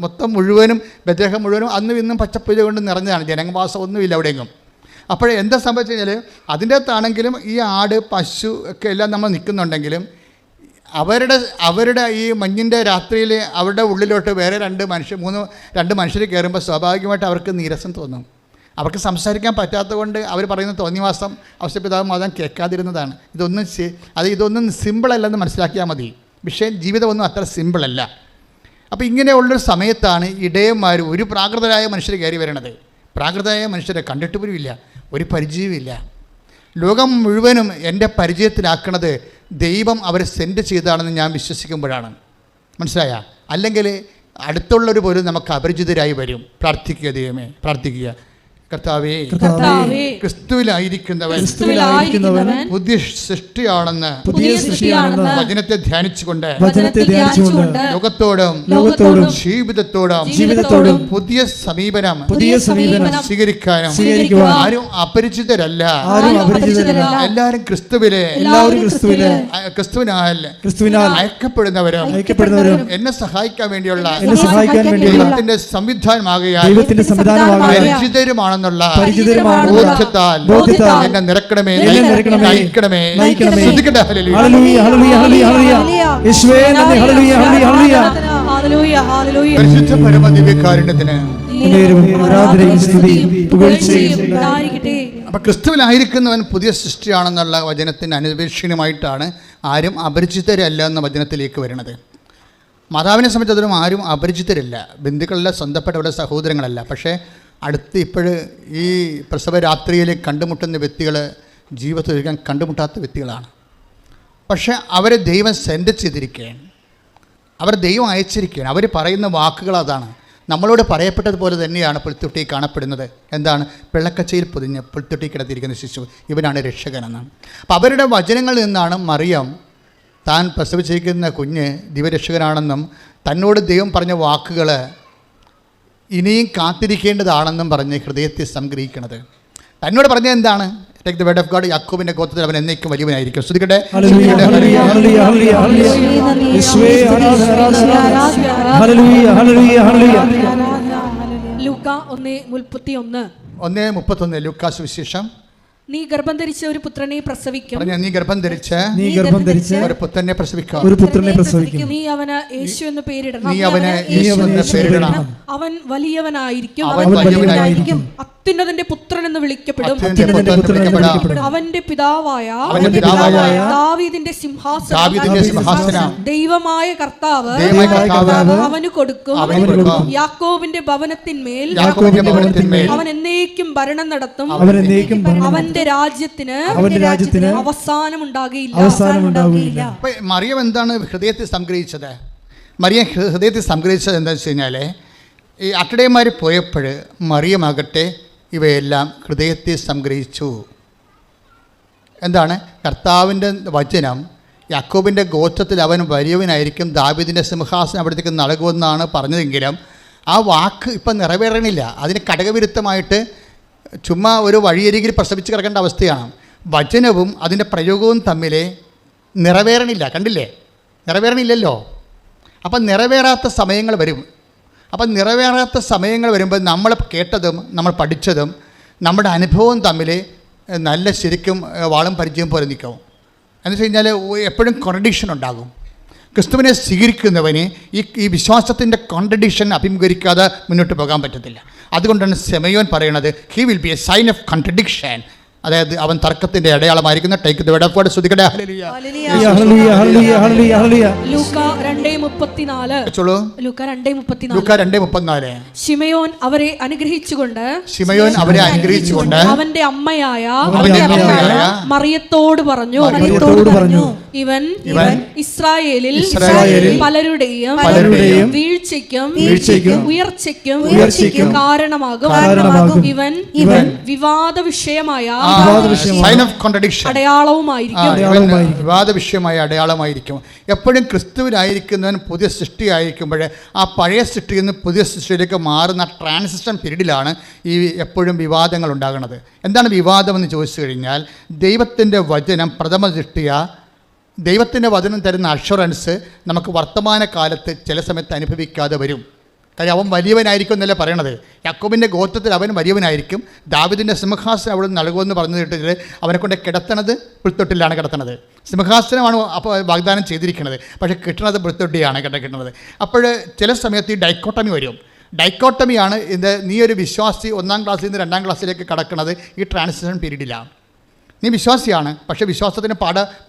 മൊത്തം മുഴുവനും ബെത്ലഹേം മുഴുവനും അന്നും ഇന്നും പച്ചപ്പുര കൊണ്ട് നിറഞ്ഞതാണ്. ജനവാസം ഒന്നുമില്ല അവിടെയെങ്കിലും. അപ്പോൾ എന്താ സംഭവിച്ചു കഴിഞ്ഞാൽ അതിൻ്റെ അകത്താണെങ്കിലും ഈ ആട് പശു ഒക്കെ എല്ലാം നമ്മൾ നിൽക്കുന്നുണ്ടെങ്കിലും അവരുടെ ഈ മഞ്ഞിൻ്റെ രാത്രിയിൽ അവരുടെ ഉള്ളിലോട്ട് വേറെ രണ്ട് മനുഷ്യർ കയറുമ്പോൾ സ്വാഭാവികമായിട്ട് അവർക്ക് നീരസം തോന്നും. അവർക്ക് സംസാരിക്കാൻ പറ്റാത്തത് കൊണ്ട് അവർ പറയുന്ന തോന്നിവാസം ഔസേപ്പിതാവ് മാതാൻ കേൾക്കാതിരുന്നതാണ്. ഇതൊന്നും സിമ്പിളല്ലെന്ന് മനസ്സിലാക്കിയാൽ മതി. വിഷയം ജീവിതമൊന്നും അത്ര സിമ്പിളല്ല. അപ്പോൾ ഇങ്ങനെയുള്ളൊരു സമയത്താണ് ഇടയന്മാർ ഒരു പ്രാകൃതരായ മനുഷ്യർ കയറി വരണത്. പ്രാകൃതരായ മനുഷ്യരെ കണ്ടിട്ട് പോലുമില്ല, ഒരു പരിചയവുമില്ല. ലോകം മുഴുവനും എൻ്റെ പരിചയത്തിലാക്കണത് ദൈവം അവരെ സെൻഡ് ചെയ്താണെന്ന് ഞാൻ വിശ്വസിക്കുമ്പോഴാണ്. മനസ്സിലായ? അല്ലെങ്കിൽ അടുത്തുള്ളവർ പോലും നമുക്ക് അപരിചിതരായി വരും. പ്രാർത്ഥിക്കുക ദൈവമേ, പ്രാർത്ഥിക്കുക. കർത്താവേ, ക്രിസ്തുവിലായിരിക്കുന്നവൻ പുതിയ സൃഷ്ടിയാണെന്ന് വചനത്തെ ധ്യാനിച്ചുകൊണ്ട് ലോകത്തോടും ജീവിതത്തോടും പുതിയ സമീപനം സ്വീകരിക്കാനും ആരും അപരിചിതരല്ല. എല്ലാവരും ക്രിസ്തുവിനാൽ അയക്കപ്പെടുന്നവരും എന്നെ സഹായിക്കാൻ വേണ്ടിയുള്ള ദൈവത്തിന്റെ സംവിധാനമാകയാൽ പരിചിതരുമാണ് ബോധ്യത്താൽ എന്നെ നിറക്കണമേ, നയിക്കണമേ. പരിശുദ്ധ പരമദിവ്യകാരുണ്യത്തിന് അപ്പം ക്രിസ്തുവിലായിരിക്കുന്നവൻ പുതിയ സൃഷ്ടിയാണെന്നുള്ള വചനത്തിന് അന്വേഷണമായിട്ടാണ് ആരും അപരിചിതരല്ല എന്ന വചനത്തിലേക്ക് വരുന്നത്. മാതാവിനെ സംബന്ധിച്ചിടത്തോളം ആരും അപരിചിതരല്ല, ബന്ധുക്കളല്ല, സ്വന്തപ്പെട്ടവരുടെ സഹോദരങ്ങളല്ല. പക്ഷേ അടുത്ത് ഇപ്പോഴ് ഈ പ്രസവ രാത്രിയിൽ കണ്ടുമുട്ടുന്ന വ്യക്തികൾ ജീവിതത്തിൽ കണ്ടുമുട്ടാത്ത വ്യക്തികളാണ്. പക്ഷേ അവരെ ദൈവം സെൻഡ് ചെയ്തിരിക്കുകയാണ്, അവർ ദൈവം അയച്ചിരിക്കുകയാണ്. അവർ പറയുന്ന വാക്കുകൾ അതാണ്. നമ്മളോട് പറയപ്പെട്ടതുപോലെ തന്നെയാണ് പുൽത്തൊട്ടി കാണപ്പെടുന്നത്. എന്താണ്? പിള്ളക്കച്ചയിൽ പൊതിഞ്ഞ് പുൽത്തൊട്ടി കിടത്തിയിരിക്കുന്ന ശിശു, ഇവനാണ് രക്ഷകനെന്നാണ്. അപ്പോൾ അവരുടെ വചനങ്ങളിൽ നിന്നാണ് മറിയം താൻ പ്രസവിച്ചിരിക്കുന്ന കുഞ്ഞ് ദിവരക്ഷകനാണെന്നും തന്നോട് ദൈവം പറഞ്ഞ വാക്കുകൾ ഇനിയും കാത്തിരിക്കേണ്ടതാണെന്നും പറഞ്ഞ് ഹൃദയത്തെ സംഗ്രഹിക്കുന്നത്. തന്നോട് പറഞ്ഞത് എന്താണ്? Take the word of God. യാക്കോബിന്റെ ഗോത്രത്തിൽ അവൻ എന്നേക്കും വലിയവനായിരിക്കും. ശ്രദ്ധിക്കട്ടെ. ലൂക്കാ 1:31 ലൂക്കാ സുവിശേഷം. നീ ഗർഭം ധരിച്ച ഒരു പുത്രനെ പ്രസവിക്കും. നീ ഗർഭം ധരിച്ച് ഒരു പുത്രനെ പ്രസവിക്കും. നീ അവന് യേശു എന്ന് പേരിടണം. അവൻ വലിയവനായിരിക്കും, അത്യുന്നതന്റെ പുത്രൻ എന്ന് വിളിക്കപ്പെടും. അവന്റെ പിതാവായ ദാവീദിന്റെ സിംഹാസനം ദൈവമായ കർത്താവ് അവന് കൊടുക്കും. യാക്കോബിന്റെ ഭവനത്തിന്മേൽ അവൻ എന്നേക്കും ഭരണം നടത്തും. അവന്റെ രാജ്യത്തിന് അവസാനം ഉണ്ടാകില്ല. മറിയം എന്താണ് ഹൃദയത്തിൽ സംഗ്രഹിച്ചത്? മറിയം ഹൃദയത്തിൽ സംഗ്രഹിച്ചത് എന്താണെന്ന് വെച്ച് കഴിഞ്ഞാൽ, ഈ അട്ടടയന്മാർ പോയപ്പോൾ മറിയമാകട്ടെ ഇവയെല്ലാം ഹൃദയത്തിൽ സംഗ്രഹിച്ചു. എന്താണ്? കർത്താവിൻ്റെ വചനം യാക്കോബിൻ്റെ ഗോത്രത്തിൽ അവൻ വലിയവനായിരിക്കും, ദാവീദിൻ്റെ സിംഹാസനം അവിടത്തേക്ക് നൽകുമെന്നാണ് പറഞ്ഞതെങ്കിലും ആ വാക്ക് ഇപ്പം നിറവേറണില്ല. അതിന് ഘടകവിരുദ്ധമായിട്ട് ചുമ്മാ ഒരു വഴിയരികിൽ പ്രസവിച്ച് കിടക്കേണ്ട അവസ്ഥയാണ്. വചനവും അതിൻ്റെ പ്രയോഗവും തമ്മിൽ നിറവേറണില്ല. കണ്ടില്ലേ? നിറവേറണില്ലല്ലോ. അപ്പം നിറവേറാത്ത സമയങ്ങൾ വരും. അപ്പം നിറവേറാത്ത സമയങ്ങൾ വരുമ്പോൾ നമ്മൾ കേട്ടതും നമ്മൾ പഠിച്ചതും നമ്മുടെ അനുഭവവും തമ്മിൽ നല്ല ശരിക്കും വാളും പരിചയം പോലെ നിൽക്കും. എന്ന് വെച്ച് കഴിഞ്ഞാൽ എപ്പോഴും കോൺട്രഡിക്ഷൻ ഉണ്ടാകും. ക്രിസ്തുവിനെ സ്വീകരിക്കുന്നവന് ഈ വിശ്വാസത്തിൻ്റെ കോൺട്രഡിക്ഷൻ അഭിമുഖീകരിക്കാതെ മുന്നോട്ട് പോകാൻ പറ്റത്തില്ല. അതുകൊണ്ടാണ് ശിമയോൻ പറയുന്നത്, he will be a sign of contradiction. അതായത് അവൻ തർക്കത്തിന്റെ അടയാളമായിരിക്കുന്ന take the word of God. ശ്രദ്ധിക്കട്ടെ. ഹല്ലേലൂയ ഹല്ലേലൂയ ഹല്ലേലൂയ ഹല്ലേലൂയ. ലൂക്കാ 2:34 ശിമയോൻ അവരെ അനുഗ്രഹിച്ചുകൊണ്ട് അവന്റെ അമ്മയായ മറിയത്തോട് പറഞ്ഞു, ഇവൻ ഇസ്രായേലിൽ പലരുടെയും വീഴ്ചയ്ക്കും ഉയർച്ചയ്ക്കും കാരണമാകും. ഇവൻ വിവാദ വിഷയമായ വിവാദ വിഷയമായ അടയാളമായിരിക്കും. എപ്പോഴും ക്രിസ്തുവിലായിരിക്കുന്നവൻ പുതിയ സൃഷ്ടിയായിരിക്കുമ്പോൾ ആ പഴയ സൃഷ്ടിയിൽ നിന്ന് പുതിയ സൃഷ്ടിയിലേക്ക് മാറുന്ന ട്രാൻസിഷൻ പീരീഡിലാണ് ഈ എപ്പോഴും വിവാദങ്ങൾ ഉണ്ടാകുന്നത്. എന്താണ് വിവാദമെന്ന് ചോദിച്ചു കഴിഞ്ഞാൽ, ദൈവത്തിൻ്റെ വചനം പ്രഥമ സൃഷ്ടിയ ദൈവത്തിൻ്റെ വചനം തരുന്ന അഷുറൻസ് നമുക്ക് വർത്തമാന കാലത്ത് ചില സമയത്ത് അനുഭവിക്കാതെ വരും. കാര്യം അവൻ വലിയവനായിരിക്കും എന്നല്ല പറയണത്. യാക്കോബിൻ്റെ ഗോത്രത്തിൽ അവൻ വലിയവനായിരിക്കും. ദാവീദിൻ്റെ സിംഹാസനം അവിടെ നൽകുമെന്ന് പറഞ്ഞു കേട്ടിട്ട് അവനെ കൊണ്ട് കിടത്തണത് പുൽത്തൊട്ടിലാണ് കിടത്തണത്. സിംഹാസനമാണ് അപ്പോൾ വാഗ്ദാനം ചെയ്തിരിക്കുന്നത്, പക്ഷേ കിട്ടണത് പുൽത്തൊട്ടിയാണ് കിട്ടുന്നത്. അപ്പോൾ ചില സമയത്ത് ഈ ഡൈക്കോട്ടമി വരും. ഡൈക്കോട്ടമിയാണ് ഇത്. നീ ഒരു വിശ്വാസി 1-ാം ക്ലാസ്സിൽ നിന്ന് 2-ാം ക്ലാസ്സിലേക്ക് കടക്കുന്നത് ഈ ട്രാൻസിഷൻ പീരീഡിലാണ്. നീ വിശ്വാസിയാണ്, പക്ഷേ വിശ്വാസത്തിന്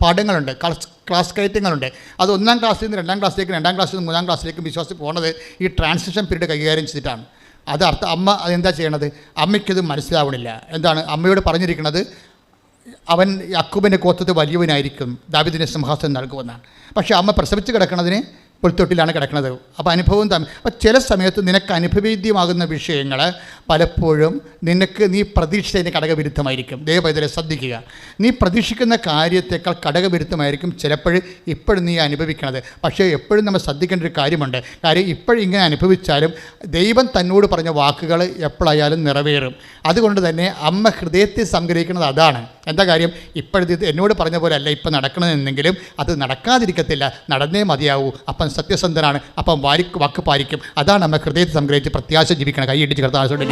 പാഠങ്ങളുണ്ട്, ക്ലാസ് കയറ്റങ്ങളുണ്ട്. അത് 1-ാം ക്ലാസ്സിൽ നിന്ന് 2-ാം ക്ലാസ്സിലേക്ക്, 2-ാം ക്ലാസ്സിൽ നിന്ന് 3-ാം ക്ലാസ്സിലേക്ക് വിശ്വാസി പോകുന്നത് ഈ ട്രാൻസിഷൻ പീരീഡ് കൈകാര്യം ചെയ്തിട്ടാണ്. അത് അമ്മ അതെന്താ ചെയ്യണത്? അമ്മയ്ക്കത് മനസ്സിലാവണില്ല. എന്താണ് അമ്മയോട് പറഞ്ഞിരിക്കുന്നത്? അവൻ യാക്കോബിൻ്റെ ഗോത്രത്തിൽ വലിയവനായിരിക്കും, ദാവീദിന് സിംഹാസനം നൽകുമെന്നാണ്. പക്ഷേ അമ്മ പ്രസവിച്ച് കിടക്കുന്നതിന് പുൽത്തൊട്ടിലാണ് കിടക്കുന്നത്. അപ്പോൾ അനുഭവം അപ്പോൾ ചില സമയത്ത് നിനക്ക് അനുഭവേദ്യമാകുന്ന വിഷയങ്ങൾ പലപ്പോഴും നീ പ്രതീക്ഷിച്ചതിന് ഘടകവിരുദ്ധമായിരിക്കും. ദൈവപൈതലെ ശ്രദ്ധിക്കുക. നീ പ്രതീക്ഷിക്കുന്ന കാര്യത്തേക്കാൾ ഘടകവിരുദ്ധമായിരിക്കും ചിലപ്പോഴും ഇപ്പോഴും നീ അനുഭവിക്കണത്. പക്ഷേ എപ്പോഴും നമ്മൾ ശ്രദ്ധിക്കേണ്ട ഒരു കാര്യമുണ്ട്. കാര്യം ഇപ്പോഴും ഇങ്ങനെ അനുഭവിച്ചാലും ദൈവം തന്നോട് പറഞ്ഞ വാക്കുകൾ എപ്പോഴായാലും നിറവേറും. അതുകൊണ്ട് തന്നെ അമ്മ ഹൃദയത്തെ സംഗ്രഹിക്കുന്നത് അതാണ്. എന്താ കാര്യം? ഇപ്പോഴത്തെ എന്നോട് പറഞ്ഞ പോലെ അല്ല ഇപ്പം നടക്കണമെന്നെങ്കിലും അത് നടക്കാതിരിക്കത്തില്ല, നടന്നേ മതിയാവൂ. അപ്പം സത്യസന്ധനാണ്, അപ്പം വാക്ക് പാലിക്കും. അതാണ് നമ്മെ ഹൃദയത്തെ സംഗ്രഹിച്ച് പ്രത്യാശ ജീവിക്കണം. കൈയിടിച്ച് കർത്താവോട്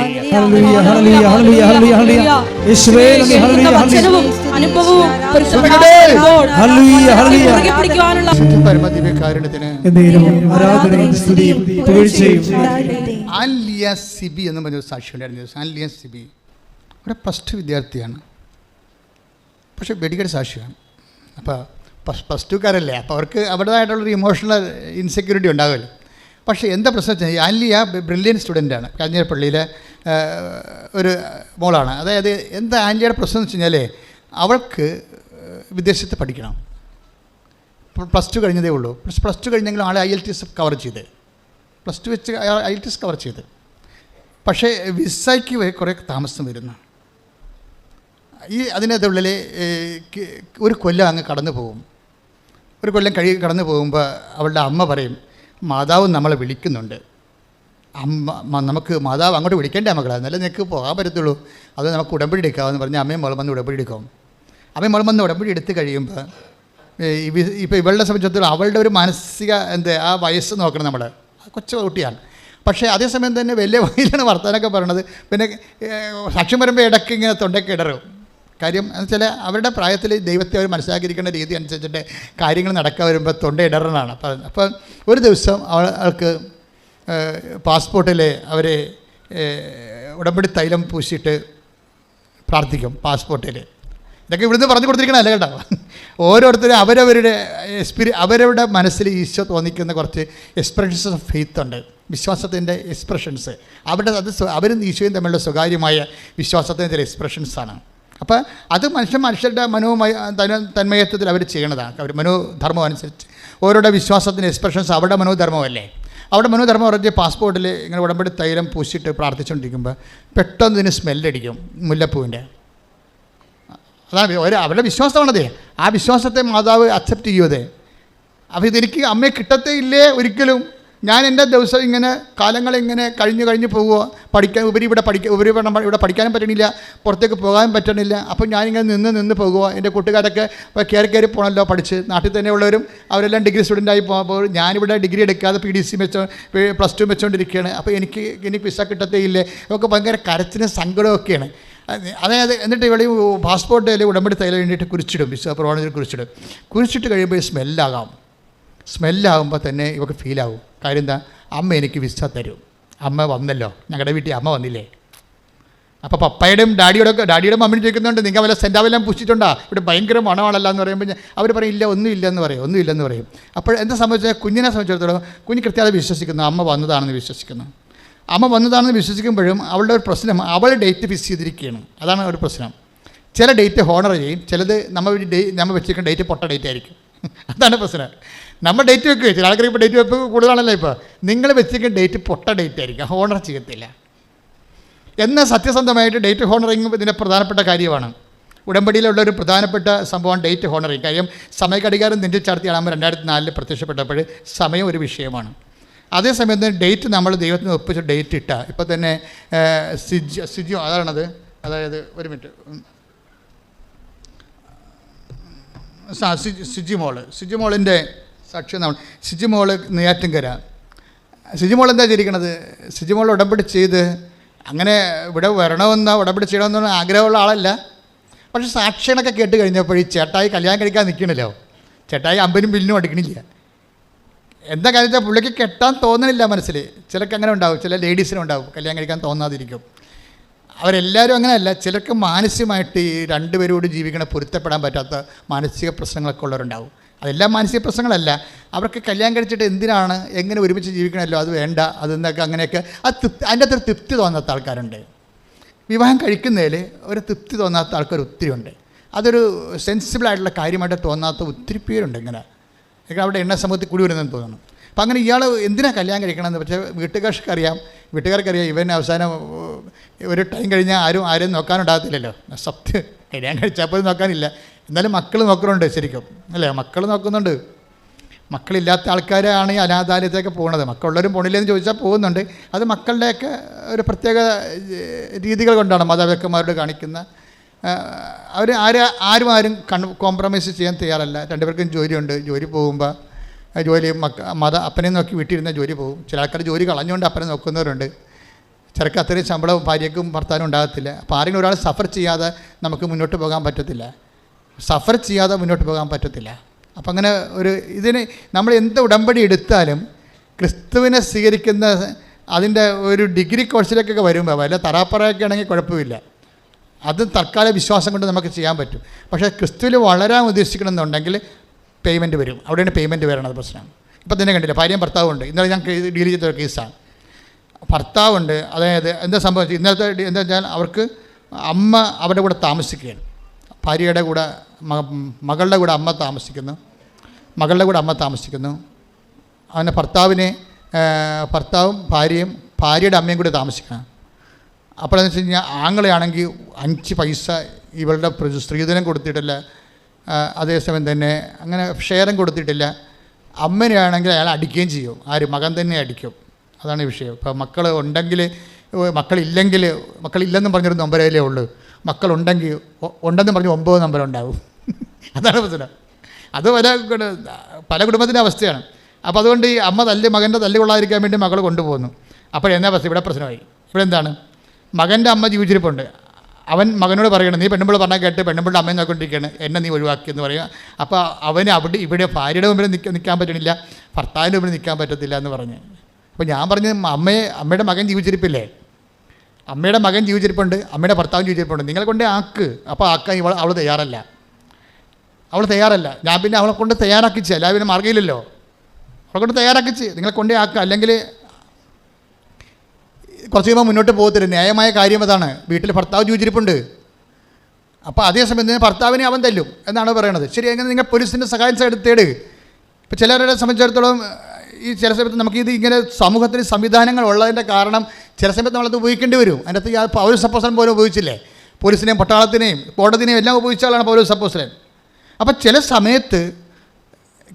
ആൻലിയ സിബി എന്ന് പറഞ്ഞൊരു സാക്ഷി ഉണ്ടായിരുന്നു. ആൻലിയ സിബി ഒരു +2 വിദ്യാർത്ഥിയാണ്, പക്ഷേ വെടികേട് സാക്ഷിയാണ്. അപ്പോൾ +2കാരല്ലേ, അപ്പോൾ അവർക്ക് അവരുടേതായിട്ടുള്ളൊരു ഇമോഷണൽ ഇൻസെക്യൂരിറ്റി ഉണ്ടാകുമല്ലോ. പക്ഷേ എന്താ പ്രശ്നം വെച്ചാൽ ആൻലിയ ബ്രില്യൻ സ്റ്റുഡൻ്റാണ്. കാഞ്ഞിരപ്പള്ളിയിലെ ഒരു മോളാണ്. അതായത് എന്താ ആൻലിയയുടെ പ്രശ്നം എന്ന് വെച്ച് കഴിഞ്ഞാൽ അവൾക്ക് വിദേശത്ത് പഠിക്കണം. +2 കഴിഞ്ഞതേ ഉള്ളൂ. +2 കഴിഞ്ഞെങ്കിലും ആളെ IELTS കവർ ചെയ്ത്, +2 വെച്ച് IELTS കവർ ചെയ്ത്. പക്ഷേ വിസയ്ക്ക് കുറേ താമസം വരുന്നു. അതിനകത്തുള്ളിൽ ഒരു കൊല്ലം അങ്ങ് കടന്നു പോകും. ഒരു കൊല്ലം കടന്നു പോകുമ്പോൾ അവളുടെ അമ്മ പറയും, മാതാവ് നമ്മളെ വിളിക്കുന്നുണ്ട്, നമുക്ക് മാതാവ് അങ്ങോട്ട് വിളിക്കേണ്ട മക്കളെ, എന്നാലും നിനക്ക് പോകാൻ പറ്റത്തുള്ളൂ, അത് നമുക്ക് ഉടമ്പടി എടുക്കാമെന്ന് പറഞ്ഞ് അമ്മയും മോളും വന്ന് ഉടമ്പടി എടുക്കും. അമ്മയും മോളും വന്ന് ഉടമ്പടി എടുത്ത് കഴിയുമ്പോൾ ഇപ്പോൾ ഇവളുടെ സംബന്ധിച്ചിടത്തോളം അവളുടെ ഒരു മാനസിക ആ വയസ്സ് നോക്കണം നമ്മൾ, കൊച്ചു കുട്ടിയാണ്. പക്ഷേ അതേസമയം തന്നെ വലിയ വയലാണ് വർത്താനൊക്കെ പറയണത്. പിന്നെ സാക്ഷ്യം വരുമ്പോൾ ഇടയ്ക്ക് ഇങ്ങനെ തൊണ്ടയ്ക്ക് ഇടറും. കാര്യം എന്ന് വെച്ചാൽ അവരുടെ പ്രായത്തിൽ ദൈവത്തെ അവർ മനസ്സിലാക്കിയിരിക്കുന്ന രീതി അനുസരിച്ചിട്ട് കാര്യങ്ങൾ നടക്കാൻ വരുമ്പോൾ തൊണ്ട ഇടറാണ്. അപ്പോൾ ഒരു ദിവസം അവൾക്ക് പാസ്പോർട്ടിൽ അവർ ഉടമ്പടി തൈലം പൂശിയിട്ട് പ്രാർത്ഥിക്കും. പാസ്പോർട്ടിൽ ഇതൊക്കെ ഇവിടുന്ന് പറഞ്ഞു കൊടുത്തിരിക്കണമല്ല കേട്ടോ. ഓരോരുത്തരും അവരവരുടെ മനസ്സിൽ ഈശോ തോന്നിക്കുന്ന കുറച്ച് എക്സ്പ്രഷൻസ് ഓഫ് ഫെയ്ത്ത് ഉണ്ട്, വിശ്വാസത്തിൻ്റെ എക്സ്പ്രഷൻസ്. അവരും ഈശോയും തമ്മിലുള്ള സ്വകാര്യമായ വിശ്വാസത്തിൻ്റെ ചില എക്സ്പ്രഷൻസാണ്. അപ്പോൾ അത് മനുഷ്യരുടെ തന്മയത്വത്തിൽ അവർ ചെയ്യണതാണ്. അവർ മനോധർമ്മം അനുസരിച്ച് ഓരോരുടെ വിശ്വാസത്തിൻ്റെ എക്സ്പ്രഷൻസ് അവരുടെ മനോധർമ്മമല്ലേ. അവിടെ മനോധർമ്മം പറഞ്ഞ് പാസ്പോർട്ടിൽ ഇങ്ങനെ ഉടമ്പടി തൈലം പൂശിയിട്ട് പ്രാർത്ഥിച്ചുകൊണ്ടിരിക്കുമ്പോൾ പെട്ടെന്ന് ഇതിന് സ്മെല്ലടിക്കും, മുല്ലപ്പൂവിൻ്റെ. അതാണ് അവരുടെ വിശ്വാസമാണത്. ആ വിശ്വാസത്തെ മാതാവ് അക്സെപ്റ്റ് ചെയ്യുമത്. അപ്പോൾ ഇതെനിക്ക് അമ്മയെ കിട്ടത്തേ ഇല്ലേ ഒരിക്കലും. ഞാൻ എൻ്റെ ദിവസം ഇങ്ങനെ കാലങ്ങളിങ്ങനെ കഴിഞ്ഞ് പോകുക, പഠിക്കാൻ ഇവിടെ പഠിക്കാനും പറ്റണില്ല, പുറത്തേക്ക് പോകാനും പറ്റണില്ല. അപ്പോൾ ഞാനിങ്ങനെ നിന്ന് പോകുക. എൻ്റെ കൂട്ടുകാരൊക്കെ കയറി പോകണമല്ലോ പഠിച്ച്, നാട്ടിൽ തന്നെ ഉള്ളവരും അവരെല്ലാം ഡിഗ്രി സ്റ്റുഡൻ്റായി പോകുമ്പോൾ ഞാനിവിടെ ഡിഗ്രി എടുക്കാതെ PDC +2 വെച്ചുകൊണ്ടിരിക്കുകയാണ്. അപ്പോൾ എനിക്ക് വിസ കിട്ടത്തേ ഇല്ലേ, അതൊക്കെ ഭയങ്കര കരച്ചിലും സങ്കടമൊക്കെയാണ്. അതായത് എന്നിട്ട് ഇവിടെ പാസ്പോർട്ടിൽ ഉടമ്പടി തൈലം വേണ്ടിയിട്ട് കുറിച്ചിടും, വിസ പ്രമാണത്തിൽ കുറിച്ചിട്ട് കഴിയുമ്പോൾ സ്മെല്ലാകുമ്പോൾ തന്നെ ഇവർക്ക് ഫീലാവും. കാര്യം എന്താ? അമ്മ എനിക്ക് വിസ തരും, അമ്മ വന്നല്ലോ, ഞങ്ങളുടെ വീട്ടിൽ അമ്മ വന്നില്ലേ. അപ്പോൾ പപ്പയുടെയും ഡാഡിയുടെ മമ്മിയും ചോദിക്കുന്നുണ്ട്, നിങ്ങൾ വല്ല സെൻറ്റാവെല്ലാം പൂച്ചിട്ടുണ്ടോ, ഇവിടെ ഭയങ്കര മണമാണല്ലോ എന്ന് പറയുമ്പോൾ അവർ പറയും ഇല്ല, ഒന്നുമില്ലെന്ന് പറയും. അപ്പോൾ എന്താ സംഭവിച്ചാൽ കുഞ്ഞിനെ സംബന്ധിച്ചിടത്തോളം കുഞ്ഞ് കൃത്യത വിശ്വസിക്കുന്നു, അമ്മ വന്നതാണെന്ന് വിശ്വസിക്കുമ്പോഴും അവളുടെ ഒരു പ്രശ്നം, അവൾ ഡേറ്റ് ഫിക്സ് ചെയ്തിരിക്കുകയാണ്. അതാണ് ഒരു പ്രശ്നം. ചില ഡേറ്റ് ഹോണർ ചെയ്യും, ചിലത് നമ്മൾ വെച്ചിരിക്കുന്ന ഡേറ്റ് പൊട്ട ഡേറ്റ് ആയിരിക്കും. അതാണ് പ്രശ്നം. നമ്മൾ ഡേറ്റ് വെക്കുക, ചില ആൾക്കാർ ഇപ്പോൾ ഡേറ്റ് വെപ്പ് കൂടുതലാണല്ലോ. ഇപ്പോൾ നിങ്ങൾ വെച്ചിരിക്കുന്ന ഡേറ്റ് പൊട്ട ഡേറ്റ് ആയിരിക്കും, ഹോണർ ചെയ്യത്തില്ല. എന്നാൽ സത്യസന്ധമായിട്ട് ഡേറ്റ് ഹോണറിങ് ഇതിൻ്റെ പ്രധാനപ്പെട്ട കാര്യമാണ്. ഉടമ്പടിയിലുള്ള ഒരു പ്രധാനപ്പെട്ട സംഭവമാണ് ഡേറ്റ് ഹോണറിങ്. കാര്യം സമയഘടികാരം നെഞ്ചിൽ ചാർത്തിയാണ് 2004 പ്രത്യക്ഷപ്പെട്ടപ്പോൾ സമയം ഒരു വിഷയമാണ്. അതേസമയത്ത് ഡേറ്റ് നമ്മൾ ദൈവത്തിന് ഒപ്പിച്ച് ഡേറ്റ് ഇട്ട ഇപ്പോൾ തന്നെ സിജി അതാണത്. അതായത് ഒരു മിനിറ്റ്, സിജിമോളിൻ്റെ സാക്ഷ്യം സിജിമോള് നെയ്യാറ്റിൻകര സിജിമോൾ എന്താ ചെയ്തിരിക്കണത്? സിജിമോൾ ഉടമ്പടി ചെയ്ത് അങ്ങനെ ഇവിടെ വരണമെന്നോ ഉടമ്പടി ചെയ്യണമെന്നോ ആഗ്രഹമുള്ള ആളല്ല. പക്ഷേ സാക്ഷികളൊക്കെ കേട്ട് കഴിഞ്ഞപ്പോൾ ഈ ചേട്ടായി കല്യാണം കഴിക്കാൻ നിൽക്കണല്ലോ, ചേട്ടായി അമ്പനും ബില്ലിനും അടിക്കണില്ല. എന്താ കാര്യത്തിൽ പുള്ളിക്ക് കെട്ടാൻ തോന്നണില്ല മനസ്സിൽ. ചിലർക്ക് അങ്ങനെ ഉണ്ടാവും, ചില ലേഡീസിനും ഉണ്ടാവും കല്യാണം കഴിക്കാൻ തോന്നാതിരിക്കും. അവരെല്ലാവരും അങ്ങനെയല്ല. ചിലർക്ക് മാനസികമായിട്ട് ഈ രണ്ടുപേരോട് ജീവിക്കണ പൊരുത്തപ്പെടാൻ പറ്റാത്ത മാനസിക പ്രശ്നങ്ങളൊക്കെ ഉള്ളവരുണ്ടാവും. അതെല്ലാം മാനസിക പ്രശ്നങ്ങളല്ല. അവർക്ക് കല്യാണം കഴിച്ചിട്ട് എന്തിനാണ്, എങ്ങനെ ഒരുമിച്ച് ജീവിക്കണമല്ലോ, അത് വേണ്ട, അതെന്നൊക്കെ അങ്ങനെയൊക്കെ അതിൻ്റെ അത്ര തൃപ്തി തോന്നാത്ത ആൾക്കാരുണ്ട്. വിവാഹം കഴിക്കുന്നതിൽ ഒരു തൃപ്തി തോന്നാത്ത ആൾക്കാർ ഒത്തിരി ഉണ്ട്. അതൊരു സെൻസിബിളായിട്ടുള്ള കാര്യമായിട്ട് തോന്നാത്ത ഒത്തിരി പേരുണ്ട്. ഇങ്ങനെ അവിടെ എണ്ണ സമൂഹത്തിൽ കൂടി വരുന്നതെന്ന് തോന്നുന്നു. അപ്പം അങ്ങനെ ഇയാൾ എന്തിനാണ് കല്യാണം കഴിക്കണമെന്ന്. പക്ഷേ വീട്ടുകാർക്കറിയാം ഇവൻ അവസാനം ഒരു ടൈം കഴിഞ്ഞാൽ ആരും നോക്കാനുണ്ടാകത്തില്ലല്ലോ. സത്യം, കല്യാണം കഴിച്ചപ്പോൾ നോക്കാനില്ല. എന്നാലും മക്കൾ നോക്കുന്നുണ്ട് ശരിക്കും, അല്ലേ? മക്കൾ നോക്കുന്നുണ്ട്. മക്കളില്ലാത്ത ആൾക്കാരാണ് ഈ അനാഥാലയത്തേക്ക് പോകുന്നത്. മക്കളുള്ളവരും പോണില്ലെന്ന് ചോദിച്ചാൽ പോകുന്നുണ്ട്. അത് മക്കളുടെയൊക്കെ ഒരു പ്രത്യേക രീതികൾ കൊണ്ടാണ് മാതാപിതാക്കന്മാരോട് കാണിക്കുന്ന. അവർ ആരും കോംപ്രമൈസ് ചെയ്യാൻ തയ്യാറല്ല. രണ്ടുപേർക്കും ജോലിയുണ്ട്. ജോലി പോകുമ്പോൾ അപ്പനെ നോക്കി വീട്ടിലിരുന്ന ജോലി പോകും. ചില ആൾക്കാർ ജോലി കളഞ്ഞുകൊണ്ട് അപ്പനെ നോക്കുന്നവരുണ്ട്. ചിലർക്ക് അത്രയും ശമ്പളവും ഭാര്യയ്ക്കും ഭർത്താവിനും ഉണ്ടാകത്തില്ല. അപ്പോൾ ആരെങ്കിലും ഒരാൾ സഫർ ചെയ്യാതെ നമുക്ക് മുന്നോട്ട് പോകാൻ പറ്റത്തില്ല. അപ്പം അങ്ങനെ ഇതിന് നമ്മൾ എന്ത് ഉടമ്പടി എടുത്താലും ക്രിസ്തുവിനെ സ്വീകരിക്കുന്ന അതിൻ്റെ ഒരു ഡിഗ്രി കോഴ്സിലേക്കൊക്കെ വരുമ്പോൾ വല്ല തറാപ്പറയൊക്കെ ആണെങ്കിൽ കുഴപ്പമില്ല. അത് തൽക്കാല വിശ്വാസം കൊണ്ട് നമുക്ക് ചെയ്യാൻ പറ്റും. പക്ഷേ ക്രിസ്തുവിൽ വളരാൻ ഉദ്ദേശിക്കണമെന്നുണ്ടെങ്കിൽ പേയ്മെൻറ്റ് വരും. അവിടെയാണ് പേയ്മെൻറ്റ് വരണത് പ്രശ്നം. ഇപ്പം തന്നെ കണ്ടില്ല, ഭാര്യയും ഭർത്താവുണ്ട്. ഇന്നലെ ഞാൻ ഡീൽ ചെയ്ത ഒരു കേസാണ്. ഭർത്താവുണ്ട്, അതായത് എന്താ സംഭവിച്ചത്, ഇന്നലത്തെ എന്താ വെച്ചാൽ അവർക്ക് അമ്മ അവരുടെ കൂടെ താമസിക്കുകയാണ്. ഭാര്യയുടെ കൂടെ മകളുടെ കൂടെ അമ്മ താമസിക്കുന്നു. അങ്ങനെ ഭർത്താവും ഭാര്യയും ഭാര്യയുടെ അമ്മയും കൂടെ താമസിക്കണം. അപ്പോഴെന്ന് വെച്ച് കഴിഞ്ഞാൽ ആങ്ങളെയാണെങ്കിൽ 5 പൈസ ഇവളുടെ സ്ത്രീധനം കൊടുത്തിട്ടില്ല. അതേസമയം തന്നെ അങ്ങനെ ഷെയറും കൊടുത്തിട്ടില്ല. അമ്മനെയാണെങ്കിൽ അയാൾ അടിക്കുകയും ചെയ്യും. മകൻ തന്നെ അടിക്കും. അതാണ് വിഷയം. ഇപ്പോൾ മക്കളില്ലെന്നും പറഞ്ഞൊരു നമ്പരേ ഉള്ളൂ. ഉണ്ടെന്ന് പറഞ്ഞ് 9 നമ്പർ ഉണ്ടാവും. അതാണ് പ്രശ്നം. അത് പല കുടുംബത്തിൻ്റെ അവസ്ഥയാണ്. അപ്പോൾ അതുകൊണ്ട് ഈ അമ്മ മകൻ്റെ തല്ല് കൊള്ളാതിരിക്കാൻ വേണ്ടി മകൾ കൊണ്ടുപോകുന്നു. അപ്പോഴെന്നാ ഇവിടെ പ്രശ്നമായി. ഇവിടെ എന്താണ്, മകൻ്റെ അമ്മ ജീവിച്ചിരിപ്പുണ്ട്. അവൻ മകനോട് പറയണം, നീ പെണ്ണുമ്പോൾ പറഞ്ഞാൽ കേട്ട് പെണ്ണുമ്പോഴുടെ അമ്മയെ നോക്കിക്കൊണ്ടിരിക്കുകയാണ്, എന്നെ നീ ഒഴിവാക്കിയെന്ന് പറയുക. അപ്പോൾ അവന് ഇവിടെ ഭാര്യയുടെ മുമ്പിൽ നിൽക്കാൻ പറ്റണില്ല, ഭർത്താവിൻ്റെ മുമ്പിൽ നിൽക്കാൻ പറ്റത്തില്ല എന്ന് പറഞ്ഞ്. അപ്പോൾ ഞാൻ പറഞ്ഞ് അമ്മയുടെ മകൻ ജീവിച്ചിരിപ്പില്ലേ, അമ്മയുടെ മകൻ ജീവിച്ചിരിപ്പുണ്ട്, അമ്മയുടെ ഭർത്താവും ജീവിച്ചിരിപ്പുണ്ട്, നിങ്ങളെ കൊണ്ടേ ആക്ക്. അപ്പോൾ ആക്കാൻ അവൾ തയ്യാറല്ല. ഞാൻ പിന്നെ അവളെ കൊണ്ട് തയ്യാറാക്കിച്ച്, അല്ല പിന്നെ മാർഗ്ഗമില്ലല്ലോ, അവളെ കൊണ്ട് തയ്യാറാക്കിച്ച് നിങ്ങളെ കൊണ്ടേ ആക്കുക. അല്ലെങ്കിൽ കുറച്ച് കഴിയുമ്പോൾ മുന്നോട്ട് പോകത്തില്ല. ന്യായമായ കാര്യം അതാണ്. വീട്ടിൽ ഭർത്താവ് ജീവിച്ചിരിപ്പുണ്ട്. അപ്പോൾ അതേസമയം തന്നെ ഭർത്താവിനെ അവൻ തല്ലും എന്നാണ് പറയണത്. ശരി, എങ്ങനെ നിങ്ങൾ പോലീസിൻ്റെ സഹായം തേട്. ഇപ്പോൾ ചിലരെ സംബന്ധിച്ചിടത്തോളം ഈ ചില സമയത്ത് നമുക്കിത് ഇങ്ങനെ സമൂഹത്തിൽ സംവിധാനങ്ങൾ ഉള്ളതിൻ്റെ കാരണം ചില സമയത്ത് നമ്മളത് ഉപയോഗിക്കേണ്ടി വരും. അതിനകത്ത് പൗലോസ് അപ്പോസ്തലൻ പോലും ഉപയോഗിച്ചില്ലേ, പോലീസിനെയും പട്ടാളത്തിനെയും കോടതിനെയും എല്ലാം ഉപയോഗിച്ച ആളാണ് പൗലോസ് അപ്പോസ്തലൻ. അപ്പം ചില സമയത്ത്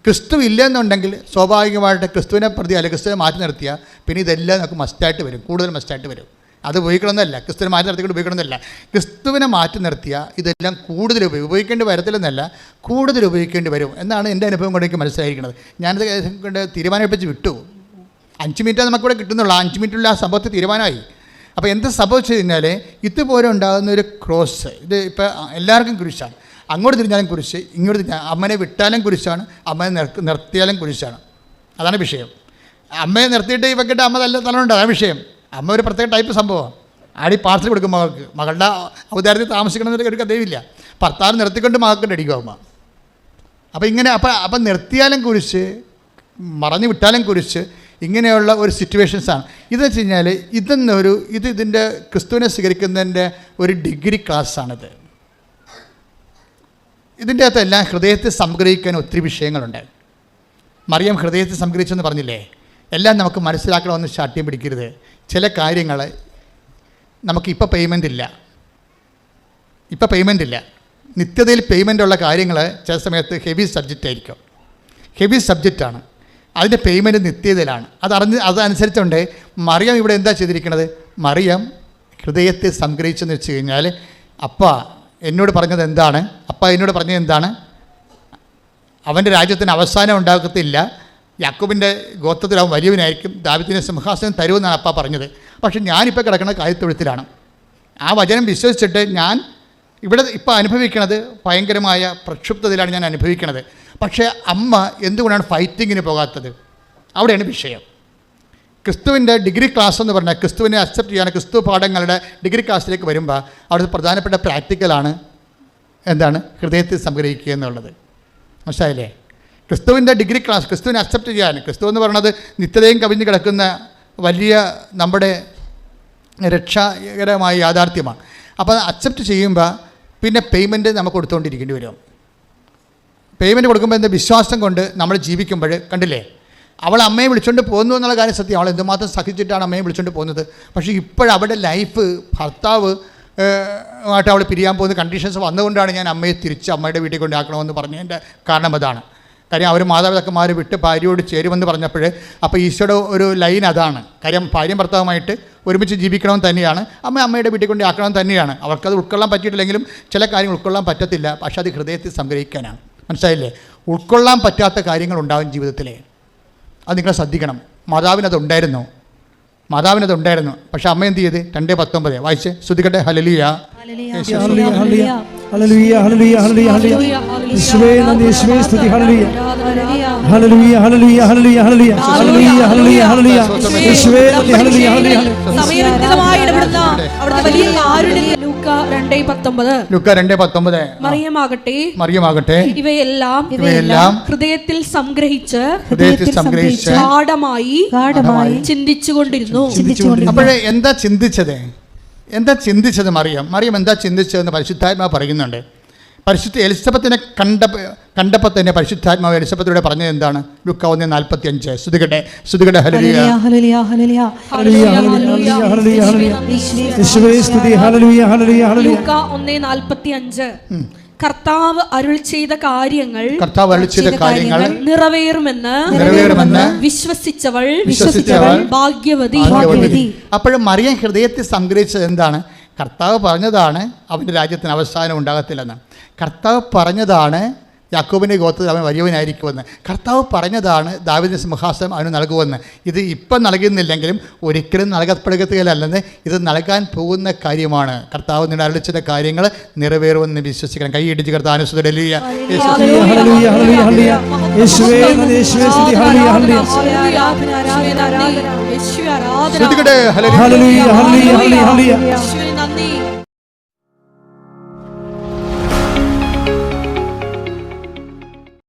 ക്രിസ്തു ഇല്ലെന്നുണ്ടെങ്കിൽ സ്വാഭാവികമായിട്ട് ക്രിസ്തുവിനെ പ്രതി അല്ലെങ്കിൽ ക്രിസ്തുവിനെ മാറ്റി നിർത്തിയാൽ പിന്നെ ഇതെല്ലാം നമുക്ക് മസ്റ്റായിട്ട് വരും, കൂടുതൽ മസ്റ്റായിട്ട് വരും. അത് ഉപയോഗിക്കണമെന്നല്ല, ക്രിസ്തുവിനെ മാറ്റി നിർത്തിക്കൊണ്ട് ഉപയോഗിക്കണമെന്നല്ല, ക്രിസ്തുവിനെ മാറ്റി നിർത്തിയാൽ ഇതെല്ലാം കൂടുതൽ ഉപയോഗിക്കേണ്ടി വരത്തില്ലെന്നല്ല, കൂടുതൽ ഉപയോഗിക്കേണ്ടി വരും എന്നാണ് എൻ്റെ അനുഭവം കൊണ്ട് എനിക്ക് മനസ്സിലായിരിക്കുന്നത്. ഞാനത് കൊണ്ട് തീരുമാനിപ്പിച്ച് വിട്ടു. 5 മിനിറ്റ് നമുക്കിവിടെ കിട്ടുന്നുള്ളൂ. 5 മിനിറ്റുള്ള ആ സംഭവത്തിൽ തീരുമാനമായി. അപ്പോൾ എന്ത് സംഭവിച്ചു കഴിഞ്ഞാൽ ഇതുപോലെ ഉണ്ടാകുന്ന ഒരു ക്രോസ്, ഇത് ഇപ്പോൾ എല്ലാവർക്കും കുരിശാണ്. അങ്ങോട്ട് തിരിഞ്ഞാലും കുരിശ്, ഇങ്ങോട്ട് തിരിഞ്ഞാൽ അമ്മനെ വിട്ടാലും കുരിശാണ്, അമ്മയെ നിർത്തിയാലും കുരിശാണ്. അതാണ് വിഷയം. അമ്മയെ നിർത്തിയിട്ട് ഇവക്കിട്ട് അമ്മ തലമുണ്ട്, അതാണ് വിഷയം. അമ്മ ഒരു പ്രത്യേക ടൈപ്പ് സംഭവമാണ്. ആടി പാർസൽ കൊടുക്കും മകളുടെ ഔദാര്യത്തിൽ താമസിക്കണമെന്നൊരു ഒരു കഥയുമില്ല. ഭർത്താവ് നിർത്തിക്കൊണ്ട് മകൾക്കൊണ്ട് അടിക്കും അമ്മ. അപ്പോൾ ഇങ്ങനെ അപ്പം നിർത്തിയാലും കുരിശ്, മറഞ്ഞു വിട്ടാലും കുരിശ്, ഇങ്ങനെയുള്ള ഒരു സിറ്റുവേഷൻസാണ്. ഇതെന്ന് വെച്ച് കഴിഞ്ഞാൽ ഇതിൻ്റെ ക്രിസ്തുവിനെ സ്വീകരിക്കുന്നതിൻ്റെ ഒരു ഡിഗ്രി ക്ലാസ്സാണിത്. ഇതിൻ്റെ അകത്തെല്ലാം ഹൃദയത്തെ സംഗ്രഹിക്കാൻ ഒത്തിരി വിഷയങ്ങളുണ്ട്. മറിയം ഹൃദയത്തെ സംഗ്രഹിച്ചെന്ന് പറഞ്ഞില്ലേ, എല്ലാം നമുക്ക് മനസ്സിലാക്കണമെന്ന് ശാഠ്യം പിടിക്കരുത്. ചില കാര്യങ്ങൾ നമുക്കിപ്പോൾ പേയ്മെൻ്റ് ഇല്ല, നിത്യതയിൽ പേയ്മെൻ്റുള്ള കാര്യങ്ങൾ ചില സമയത്ത് ഹെവി സബ്ജക്റ്റാണ്. അതിൻ്റെ പേയ്മെൻറ്റ് നിത്യതയിലാണ്. അതനുസരിച്ചുകൊണ്ട് മറിയം ഇവിടെ എന്താ ചെയ്തിരിക്കുന്നത്, മറിയം ഹൃദയത്തെ സംഗ്രഹിച്ചെന്ന് വെച്ച് കഴിഞ്ഞാൽ അപ്പ എന്നോട് പറഞ്ഞത് എന്താണ്, അവൻ്റെ രാജ്യത്തിന് അവസാനം ഉണ്ടാകത്തില്ല, യാക്കോബിൻ്റെ ഗോത്രത്തിൽ അവൻ വലിയവനായിരിക്കും, ദാവീദിന് സിംഹാസനം തരുമെന്നാണ് അപ്പ പറഞ്ഞത്. പക്ഷെ ഞാനിപ്പോൾ കിടക്കുന്ന കാലിത്തൊഴുത്തിലാണ്. ആ വചനം വിശ്വസിച്ചിട്ട് ഞാൻ ഇവിടെ ഇപ്പോൾ അനുഭവിക്കുന്നത് ഭയങ്കരമായ പ്രക്ഷുബ്ധതയിലാണ് ഞാൻ അനുഭവിക്കുന്നത്. പക്ഷേ അമ്മ എന്തുകൊണ്ടാണ് ഫൈറ്റിങ്ങിന് പോകാത്തത്? അവിടെയാണ് വിഷയം. ക്രിസ്തുവിൻ്റെ ഡിഗ്രി ക്ലാസ് എന്ന് പറഞ്ഞാൽ ക്രിസ്തുവിനെ അക്സെപ്റ്റ് ചെയ്യാൻ ക്രിസ്തു പാഠങ്ങളുടെ ഡിഗ്രി ക്ലാസ്സിലേക്ക് വരുമ്പോൾ അവിടുത്തെ പ്രധാനപ്പെട്ട പ്രാക്ടിക്കലാണ് എന്താണ്? ഹൃദയത്തിൽ സംഗ്രഹിക്കുക എന്നുള്ളത്. മനസ്സിലായില്ലേ? ക്രിസ്തുവിൻ്റെ ഡിഗ്രി ക്ലാസ്, ക്രിസ്തുവിനെ അക്സെപ്റ്റ് ചെയ്യാൻ, ക്രിസ്തു എന്ന് പറയുന്നത് നിത്യതയും കവിഞ്ഞ് കിടക്കുന്ന വലിയ നമ്മുടെ രക്ഷാകരമായ യാഥാർത്ഥ്യമാണ്. അപ്പോൾ അക്സെപ്റ്റ് ചെയ്യുമ്പോൾ പിന്നെ പേയ്മെൻറ്റ് നമുക്ക് കൊടുത്തുകൊണ്ടിരിക്കേണ്ടി വരും. പേയ്മെൻറ്റ് കൊടുക്കുമ്പോൾ എന്താ? വിശ്വാസം കൊണ്ട് നമ്മൾ ജീവിക്കുമ്പോൾ കണ്ടില്ലേ, അവൾ അമ്മയെ വിളിച്ചുകൊണ്ട് പോകുന്നു എന്നുള്ള കാര്യം സത്യം. അവൾ എന്തുമാത്രം സഹിച്ചിട്ടാണ് അമ്മയെ വിളിച്ചുകൊണ്ട് പോകുന്നത്. പക്ഷേ ഇപ്പോഴവിടെ ലൈഫ് ഭർത്താവ് ആയിട്ട് അവൾ പിരിയാൻ പോകുന്ന കണ്ടീഷൻസ് വന്നുകൊണ്ടാണ് ഞാൻ അമ്മയെ തിരിച്ച് അമ്മയുടെ വീട്ടിൽ കൊണ്ടാക്കണമെന്ന് പറഞ്ഞതിൻ്റെ കാരണം അതാണ്. കാര്യം അവർ മാതാപിതാക്കന്മാർ വിട്ട് ഭാര്യയോട് ചേരുമെന്ന് പറഞ്ഞപ്പോൾ അപ്പോൾ ഈശോയുടെ ഒരു ലൈൻ അതാണ്. കാര്യം ഭാര്യയും ഭർത്താവുമായിട്ട് ഒരുമിച്ച് ജീവിക്കണമെന്ന് തന്നെയാണ്, അമ്മയുടെ വീട്ടിൽ കൊണ്ട് ആക്കണമെന്ന് തന്നെയാണ്. അവർക്കത് ഉൾക്കൊള്ളാൻ പറ്റിയിട്ടില്ലെങ്കിലും ചില കാര്യങ്ങൾ ഉൾക്കൊള്ളാൻ പറ്റത്തില്ല. പക്ഷേ അത് ഹൃദയത്തിൽ സംഗ്രഹിക്കാനാണ്. മനസ്സിലായില്ലേ? ഉൾക്കൊള്ളാൻ പറ്റാത്ത കാര്യങ്ങളുണ്ടാകും ജീവിതത്തിലെ, അത് നിങ്ങൾ ശ്രദ്ധിക്കണം. മാതാവിനതുണ്ടായിരുന്നു. പക്ഷെ അമ്മ എന്ത് ചെയ്ത്? 2:19 വായിച്ച് ശ്രദ്ധിക്കട്ടെ. ഹല്ലേലൂയ, ഹല്ലേലൂയ, ഹല്ലേലൂയ, ഹല്ലേലൂയ, ഹല്ലേലൂയ, യേശുവേ നന്ദി, യേശുവേ സ്തുതി, ഹല്ലേലൂയ, ഹല്ലേലൂയ, ഹല്ലേലൂയ, ഹല്ലേലൂയ, ഹല്ലേലൂയ, ഹല്ലേലൂയ, ഹല്ലേലൂയ, ഹല്ലേലൂയ, യേശുവേ നന്ദി, ഹല്ലേലൂയ, ഹല്ലേലൂയ. സമയബന്ധിതമായി ഇടപെടുന്ന അവിടുത്തെ വലിയ കാരുണ്യം. ലൂക്ക 2:19 മറിയമാകട്ടെ ഇവയെല്ലാം ഹൃദയത്തിൽ സംഗ്രഹിച്ച് ഗാഢമായി ചിന്തിച്ചുകൊണ്ടിരുന്നു. അപ്പോഴേ എന്താ ചിന്തിച്ചത് മറിയം എന്താ ചിന്തിച്ചതെന്ന് പരിശുദ്ധാത്മാവ് പറയുന്നുണ്ട്. പരിശുദ്ധ എലിസബത്തിനെ കണ്ടപ്പോൾ തന്നെ പരിശുദ്ധാത്മാവ് എലിസബത്തിലൂടെ പറഞ്ഞത് എന്താണ്? ലൂക്ക 1:45 ശ്രുതികട്ടെ. ഹല്ലേലൂയ, ഹല്ലേലൂയ, ഹല്ലേലൂയ, ഹല്ലേലൂയ, ഹല്ലേലൂയ, ഹല്ലേലൂയ, ഹല്ലേലൂയ, യേശുവേ സ്തുതി, ഹല്ലേലൂയ, ഹല്ലേലൂയ, ഹല്ലേലൂയ. ലൂക്ക 1:45 കർത്താവ് അരുൾ ചെയ്ത കാര്യങ്ങൾ നിറവേറുമെന്ന് വിശ്വസിച്ചവൾ ഭാഗ്യവതി. അപ്പോഴും മറിയം ഹൃദയത്തിൽ സംഗ്രഹിച്ചത് എന്താണ്? കർത്താവ് പറഞ്ഞതാണ് അവൻ്റെ രാജ്യത്തിന് അവസാനം ഉണ്ടാകത്തില്ലെന്ന്. കർത്താവ് പറഞ്ഞതാണ് യാക്കോബിൻ്റെ ഗോത്രത്തിൽ അവൻ വലിയവനായിരിക്കുമെന്ന്. കർത്താവ് പറഞ്ഞതാണ് ദാവീദിന്റെ സിംഹാസനം അവന് നൽകുമെന്ന്. ഇത് ഇപ്പം നൽകുന്നില്ലെങ്കിലും ഒരിക്കലും നൽകപ്പെടുകയല്ലെന്ന്, ഇത് നൽകാൻ പോകുന്ന കാര്യമാണ്. കർത്താവ് നിങ്ങളുടെ അരുളിച്ചത കാര്യങ്ങൾ നിറവേറുമെന്ന് വിശ്വസിക്കണം. കൈയിടിച്ച് കർത്താവ് അനുസരിച്ച് ഹല്ലേലൂയ, ഹല്ലേലൂയ, ഹല്ലേലൂയ, ഹല്ലേലൂയ, യേശുവേ നന്ദി, യേശുവേ സ്തുതി, ഹല്ലേലൂയ, ഹല്ലേലൂയ, യേശുവേ ആരാധന, ഹല്ലേലൂയ, ഹല്ലേലൂയ, ഹല്ലേലൂയ, ഹല്ലേലൂയ, ഹല്ലേലൂയ.